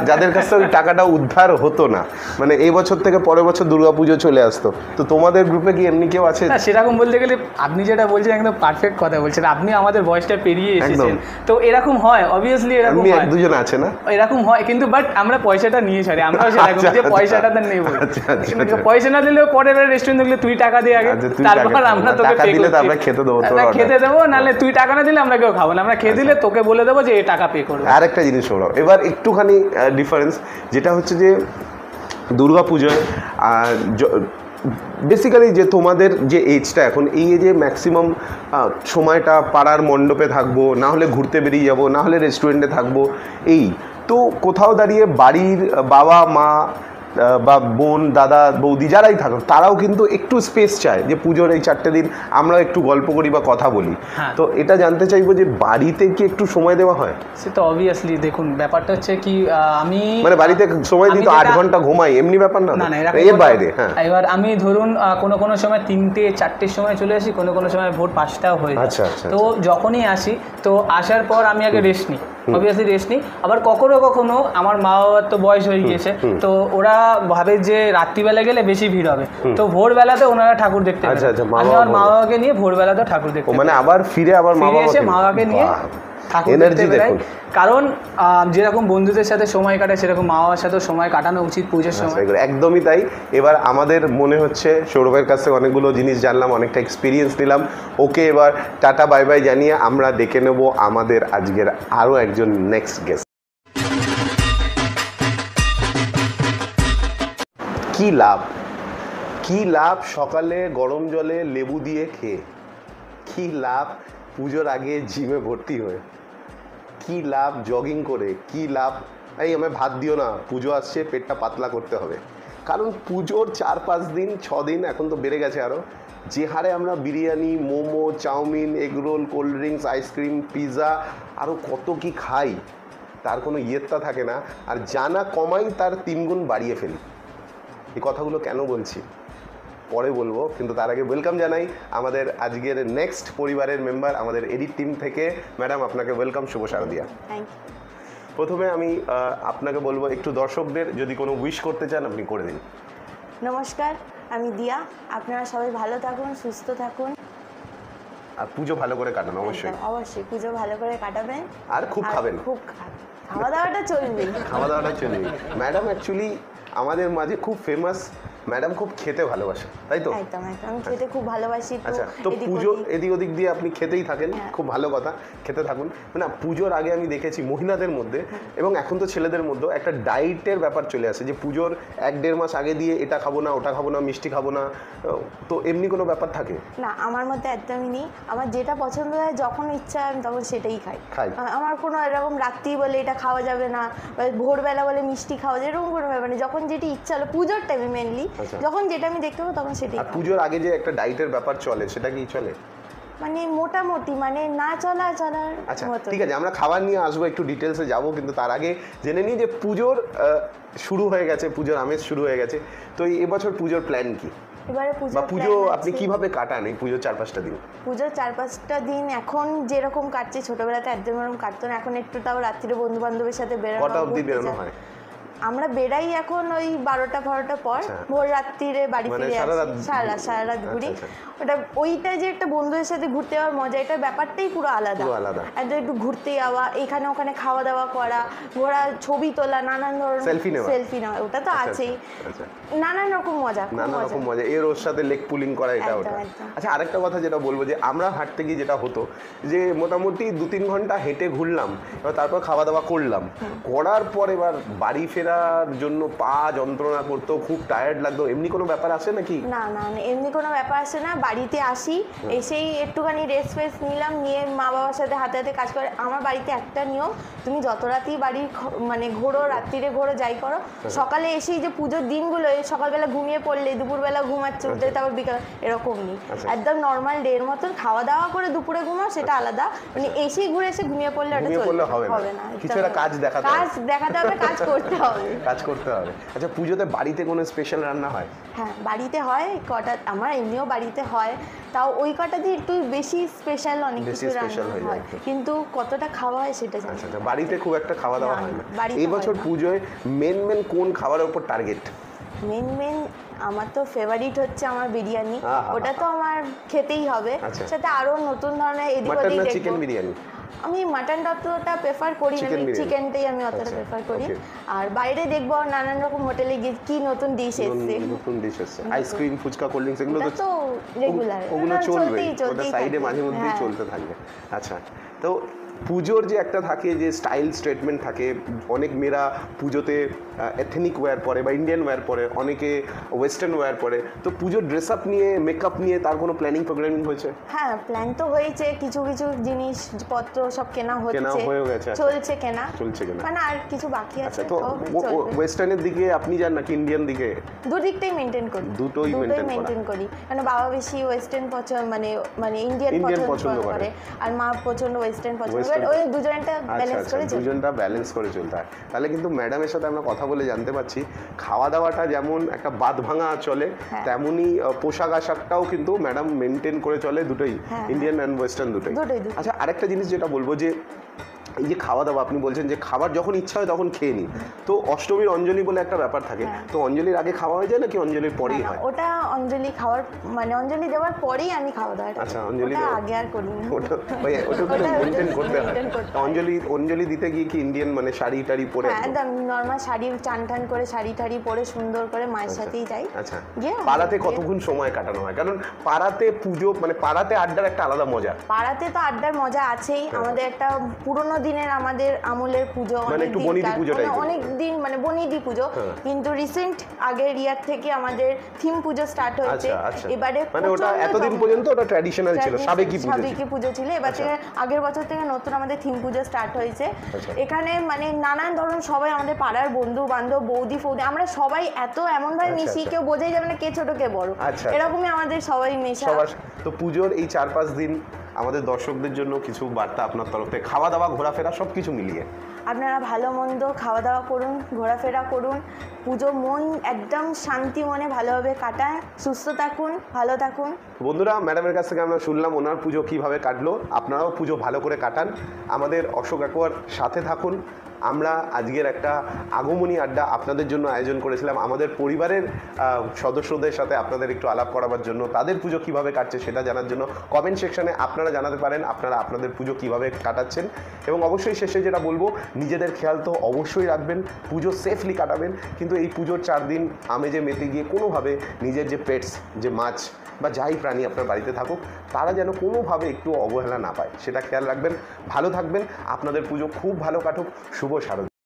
যাদের কাছ থেকে টাকাটা উদ্ধার হতো না। মানে এই বছর থেকে পরের বছর দুর্গাপুজো চলে আসতো। তো তোমাদের গ্রুপে কি এমনি কেউ আছে? সেরকম বলতে গেলে আপনি যেটা বলছেন একদম পারফেক্ট কথা বলছেন, আপনি আমাদের বয়সটা পেরিয়ে এসেছেন, তো এরকম হয় অবভিয়াসলি, এরকম হয়, 1-2 জন আছে না, এরকম হয়, কিন্তু বাট আমরা পয়সাটা নিয়ে ছাড়ি, আমরাও সেরকম যে পয়সাটা তো নেব, পয়সা না দিলেও পরের রেস্টুরেন্ট দেখলে তুই টাকা দিয়ে আগে, তারপর আমরা তোকে খেতে দেবো, নাহলে তুই টাকা না দিলে আমরা কেউ খাবো না, আমরা খেয়ে দিলে তোকে বলে দেবো যে এই টাকা পে করবো। আর একটা জিনিস সৌরভ, এবার একটুখানি ডিফারেন্স, যেটা হচ্ছে যে দুর্গাপুজোয় বেসিক্যালি যে তোমাদের যে এজটা এখন, এই এজে ম্যাক্সিমাম সময়টা পাড়ার মণ্ডপে থাকবো, না হলে ঘুরতে বেরিয়ে যাবো, না হলে রেস্টুরেন্টে থাকবো। এই তো কোথাও দাঁড়িয়ে বাড়ির বাবা মা বা বোন দাদা বৌদি যারাই থাকুক, তারাও কিন্তু একটু স্পেস চায় যে পুজোর এই 4টে দিন আমরা একটু গল্প করি বা কথা বলি। তো এটা জানতে চাইবো যে বাড়িতে কি একটু সময় দেওয়া হয়? সে তো অবভিয়াসলি, দেখুন ব্যাপারটা হচ্ছে কি, আমি মানে বাড়িতে সময় দিই তো 8 ঘন্টা ঘুমাই, এমনি ব্যাপার না, এর বাইরে। হ্যাঁ, এবার আমি ধরুন কোনো সময় 3টে-4টের সময় চলে আসি, কোনো সময় ভোর 5টাও হয়ে যায়। তো যখনই আসি, তো আসার পর আমি আগে রেস্ট নিই, অবভিয়াসলি রেস্ট নিই। আবার কখনো আমার মা বাবার তো বয়স হয়ে গিয়েছে, তো ওরা ভাবে যে রাত্রিবেলা গেলে বেশি ভিড় হবে, তো ভোরবেলাতে ওনারা ঠাকুর দেখতে আমি আমার মা বাবাকে নিয়ে ভোরবেলাতে ঠাকুর দেখতে, মানে আবার ফিরে মা বাবাকে নিয়ে ঠাকুর দেখতে বেরোই। কারণ যেরকম বন্ধুদের সাথে সময় কাটায়, সেরকম মা বাবার সাথেও সময় কাটানো উচিত পুজোর সময়। একদমই তাই। এবার আমাদের মনে হচ্ছে সৌরভের কাছ থেকে অনেকগুলো জিনিস জানলাম, অনেকটা এক্সপিরিয়েন্স নিলাম। ওকে, এবার টাটা বাই বাই জানিয়ে আমরা ডেকে নেব আমাদের আজকের আরও একজন নেক্সট গেস্ট। কি লাভ সকালে গরম জলে লেবু দিয়ে খেয়ে, কি লাভ পুজোর আগে জিমে ভর্তি হয়ে, কি লাভ জগিং করে, কি লাভ এই আমায় ভাত দিও না পুজো আসছে পেটটা পাতলা করতে হবে, কারণ পুজোর 4-5 দিন 6 দিন এখন তো বেড়ে গেছে আরও, যে হারে আমরা biryani, momo, chowmein, egg roll, cold drinks, ice cream, pizza আরও কত কি খাই, তার কোনো ইয়েত্তা থাকে না। আর জানা কমাই তার 3 গুণ বাড়িয়ে ফেলি। এই কথাগুলো কেন বলছি পরে বলবো, কিন্তু তার আগে ওয়েলকাম জানাই আমাদের আজকের নেক্সট পরিবারের মেম্বার, আমাদের এডিট টিম থেকে। ম্যাডাম, আপনাকে ওয়েলকাম, শুভ শারদিয়া। Thank you. প্রথমে আমি আপনাকে বলবো একটু দর্শকদের যদি কোনো উইশ করতে চান আপনি করে দিন। নমস্কার, আমি দিয়া। আপনারা সবাই ভালো থাকুন, সুস্থ থাকুন, আর পুজো ভালো করে কাটান অবশ্যই। অবশ্যই পুজো ভালো করে কাটাবেন, আর খুব খাবেন। খুব খাওয়া দাওয়াটা চলবে। খাওয়া দাওয়াটা চলবে। ম্যাডাম অ্যাকচুয়ালি আমাদের মাঝে খুব ফেমাস, ম্যাডাম খুব খেতে ভালোবাসে, তাই তো? একদম একদম, আমি খেতে খুব ভালোবাসি। আচ্ছা, তো পুজো এদিক ওদিক দিয়ে আপনি খেতেই থাকেন, খুব ভালো কথা, খেতে থাকুন। না, পুজোর আগে আমি দেখেছি মহিলাদের মধ্যে এবং এখন তো ছেলেদের মধ্যেও একটা ডায়েটের ব্যাপার চলে আসে, যে পুজোর 1-1.5 মাস আগে দিয়ে এটা খাবো না, ওটা খাবো না, মিষ্টি খাবো না, তো এমনি কোনো ব্যাপার থাকে না? আমার মধ্যে একদমই নেই। আমার যেটা পছন্দ হয়, যখন ইচ্ছা আমি তখন সেটাই খাই। আমার কোনো এরকম রাত্রি বলে এটা খাওয়া যাবে না, ভোরবেলা বলে মিষ্টি খাওয়া যায়, এরকম কোনো ব্যাপার নেই। যখন যেটি ইচ্ছা হলো, পুজোর টাইমে মেনলি যখন যেটা আমি দেখতে পাবো তখন সেটাই। আর পুজোর আগে যে একটা ডায়েটের ব্যাপার চলে, সেটা কি চলে? মানে মোটামুটি, মানে না চলার। আচ্ছা, ঠিক আছে, আমরা খাবার নিয়ে আসবো, একটু ডিটেলসে যাবো, কিন্তু তার আগে জেনে নিই যে পুজোর শুরু হয়ে গেছে, পুজোর আমেজ শুরু হয়ে গেছে। তো এবছর পুজোর প্ল্যান কি? এবারে পুজো আপনি কিভাবে কাটান এই পুজোর 4-5টা দিন? পুজোর 4-5টা দিন এখন যেরকম কাটছে, ছোটবেলাতে একদম এরকম কাটতো না। এখন একটু তাও রাত্রিরে বন্ধু বান্ধবের সাথে বেরোনো। কটা অবধি বেরোনো হয়? আমরা বেড়াই এখন ওই 12টা পর, ভোর রাত্রিরে বাড়ি ফিরে আসি, সারা রাত ঘুরি। ওটা ওইটা যে একটা বন্ধুদের সাথে ঘুরতে যাওয়ার মজা, এটা ব্যাপারটাই পুরো আলাদা। একটু ঘুরতে যাওয়া, এখানে ওখানে খাওয়া দাওয়া করা, ঘোরা, ছবি তোলা, নানান ধরনের সেলফি নেওয়া, ওটা তো আছেই। নানান রকম মজা। এর ওর সাথে লেগ পুলিং করা, এটা ওটা। আচ্ছা, আরেকটা কথা যেটা বলবো, যে আমরা হাঁটতে গিয়ে যেটা হতো, যে মোটামুটি 2-3 ঘন্টা হেঁটে ঘুরলাম, এবার তারপর খাওয়া দাওয়া করলাম, করার পর এবার বাড়ি ফেরার জন্য পা যন্ত্রণা করতো, খুব টায়ার্ড লাগতো, এমনি কোনো ব্যাপার আসে নাকি? না, এমনি কোনো ব্যাপার আসে না। বাড়িতে আসি, এসেই একটুখানি রেস্ট ফেস্ট নিলাম, নিয়ে মা বাবার সাথে হাতে হাতে কাজ করে। আমার বাড়িতে একটা নিয়ম, তুমি যত রাতেই বাড়ি মানে ঘোরো, রাত্রিরে ঘোরো, যাই করো, সকালে এসেই যে পুজোর দিনগুলো সকালবেলা ঘুমিয়ে পড়লে, দুপুরবেলা ঘুমাচ্ছে, উঠতে তারপর বিকাল, এরকম নেই। একদম নর্মাল ডের মতন খাওয়া দাওয়া করে দুপুরে ঘুমাও, সেটা আলাদা। মানে এসেই ঘুরে এসে ঘুমিয়ে পড়লে ওটা হবে না। কিছু একটা কাজ দেখাতে হবে, কাজ করতে হবে। আচ্ছা, পুজোতে বাড়িতে কোনো স্পেশাল রান্না হয়? হ্যাঁ, বাড়িতে হয় কটা, আমার এমনিও বাড়িতে হয়, তাও ওই কটা দিয়ে একটু বেশি স্পেশাল, অনেক কিছু রান্না হয়, কিন্তু কতটা খাওয়া হয় সেটা জানি না। বাড়িতে খুব একটা খাওয়া দাওয়া হয় না। এই বছর পুজোয় মেন কোন খাবারের উপর টার্গেট? মেন আমার তো ফেভারিট হচ্ছে আমার বিরিয়ানি, ওটা তো আমার খেতেই হবে। সাথে আরো নতুন ধরনের এদিক ওদিক দেখবো। চিকেন বিরিয়ানি আমি মাটনটা অতটা প্রেফার করি না, চিকেনটাই আমি অতটা প্রেফার করি। আর বাইরে দেখবো নানান রকম হোটেলে গিয়ে কি নতুন ডিশ এসছে, আইসক্রিম, ফুচকা, কোল্ড ড্রিঙ্কস, এগুলো তো রেগুলার, ওগুলো চলবে, ওটা সাইডে মাঝে মধ্যেই চলতে থাকবে। আচ্ছা, তো পুজোর যে একটা থাকে, যে স্টাইল স্টেটমেন্ট থাকে, অনেক মেয়েরা পুজোতে এথনিক ওয়্যার পরে বা ইন্ডিয়ান ওয়্যার পরে, অনেকে ওয়েস্টার্ন ওয়্যার পরে, তো পুজোর ড্রেস আপ নিয়ে, মেকআপ নিয়ে তার কোনো প্ল্যানিং প্রোগ্রামিং হয়েছে? হ্যাঁ, প্ল্যান তো হয়েছে, কিছু জিনিসপত্র সব কেনা হয়ে গেছে, চলছে কেনা, মানে আর কিছু বাকি আছে। তো ওয়েস্টার্নের দিকে আপনি যান নাকি ইন্ডিয়ান দিকে? দুদিকটাই মেনটেন করি, দুটোই মেনটেন করি। কারণ বাবা বেশি ওয়েস্টার্ন পছন্দ, মানে ইন্ডিয়ান পছন্দ করে, আর মা প্রচন্ড ওয়েস্টার্ন পছন্দ করে, ওই দুজনটা ব্যালেন্স করে চলতে হয়। তাহলে কিন্তু ম্যাডামের সাথে আমরা কথা বলে জানতে পারছি, খাওয়া দাওয়াটা যেমন একটা বাদ ভাঙা চলে, তেমনই পোশাক আশাকটাও কিন্তু ম্যাডাম মেনটেন করে চলে, দুটোই, ইন্ডিয়ান অ্যান্ড ওয়েস্টার্ন দুটোই। আচ্ছা, আরেকটা জিনিস যেটা বলবো, যে এই যে খাওয়া দাওয়া আপনি বলছেন যে খাবার যখন ইচ্ছা হয় তখন খেয়ে নিই, তো অষ্টমীর অঞ্জলি বলে একটা ব্যাপার থাকে, তো অঞ্জলির আগে খাওয়া হয়ে যায় নাকি অঞ্জলির পরেই হয়? ওটা অঞ্জলি খাওয়ার, মানে অঞ্জলি দেওয়ার পরেই আমি খাওয়া দাওয়া। আচ্ছা, অঞ্জলি আগে আর করি না, ওটা মেনটেন করতে হয়। অঞ্জলি দিতে গিয়ে কি ইন্ডিয়ান মানে শাড়ি টাড়ি পরে? একদম নর্মাল শাড়ি, টান করে শাড়ি টাড়ি পরে সুন্দর করে মায়ের সাথেই যাই। আচ্ছা, পাড়াতে কতক্ষণ সময় কাটানো হয়? কারণ পাড়াতে পুজো, মানে পাড়াতে আড্ডার একটা আলাদা মজা। পাড়াতে তো আড্ডার মজা আছেই, আমাদের একটা পুরোনো দিনের আমাদের আমলের পুজো, অনেক দিন মানে বনিদি পুজো, কিন্তু রিসেন্ট আগের ইয়ার থেকে আমাদের থিম পুজো স্টার্ট হয়েছে। এবারে মানে ওটা এতদিন পর্যন্ত ওটা ট্র্যাডিশনাল ছিল, সাবেকি পুজো ছিল, এবার থেকে আগের বছর থেকে নতুন আমাদের থিম পুজো স্টার্ট হয়েছে। এখানে মানে নানান ধরনের সবাই আমাদের পাড়ার বন্ধু বান্ধব, বৌদি ফৌদি, আমরা সবাই এমনভাবে মিশি, কেউ বোঝাই যাবে না কে ছোট কে বড়, এরকমই আমাদের সবাই মেশা। তো পুজোর এই 4-5 দিন আমাদের দর্শকদের জন্য কিছু বার্তা আপনার তরফ থেকে, খাওয়া দাওয়া ঘোরাফেরা সব কিছু মিলিয়ে? আপনারা ভালো মন্দ খাওয়া দাওয়া করুন, ঘোরাফেরা করুন, পুজো মন একদম শান্তি মনে ভালোভাবে কাটান, সুস্থ থাকুন, ভালো থাকুন। বন্ধুরা, ম্যাডামের কাছ থেকে আমরা শুনলাম ওনার পুজো কীভাবে কাটলো। আপনারাও পুজো ভালো করে কাটান, আমাদের অশোক অ্যাকোয়ার সাথে থাকুন। আমরা আজকের একটা আগমনী আড্ডা আপনাদের জন্য আয়োজন করেছিলাম, আমাদের পরিবারের সদস্যদের সাথে আপনাদের একটু আলাপ করাবার জন্য, তাদের পুজো কিভাবে কাটছে সেটা জানার জন্য। কমেন্ট সেকশনে আপনারা জানাতে পারেন আপনারা আপনাদের পুজো কিভাবে কাটাচ্ছেন। এবং অবশ্যই শেষে যেটা বলবো, নিজেদের খেয়াল তো অবশ্যই রাখবেন, পুজো সেফলি কাটাবেন, কিন্তু এই পুজোর 4 দিন আমেজে মেতে গিয়ে কোনোভাবে নিজের যে পেটস, যে মাছ বা যাই প্রাণী আপনার বাড়িতে থাকুক, তারা যেন কোনোভাবে একটু অবহেলা না পায় সেটা খেয়াল রাখবেন। ভালো থাকবেন, আপনাদের পুজো খুব ভালো কাটুক। শুভ শারদ।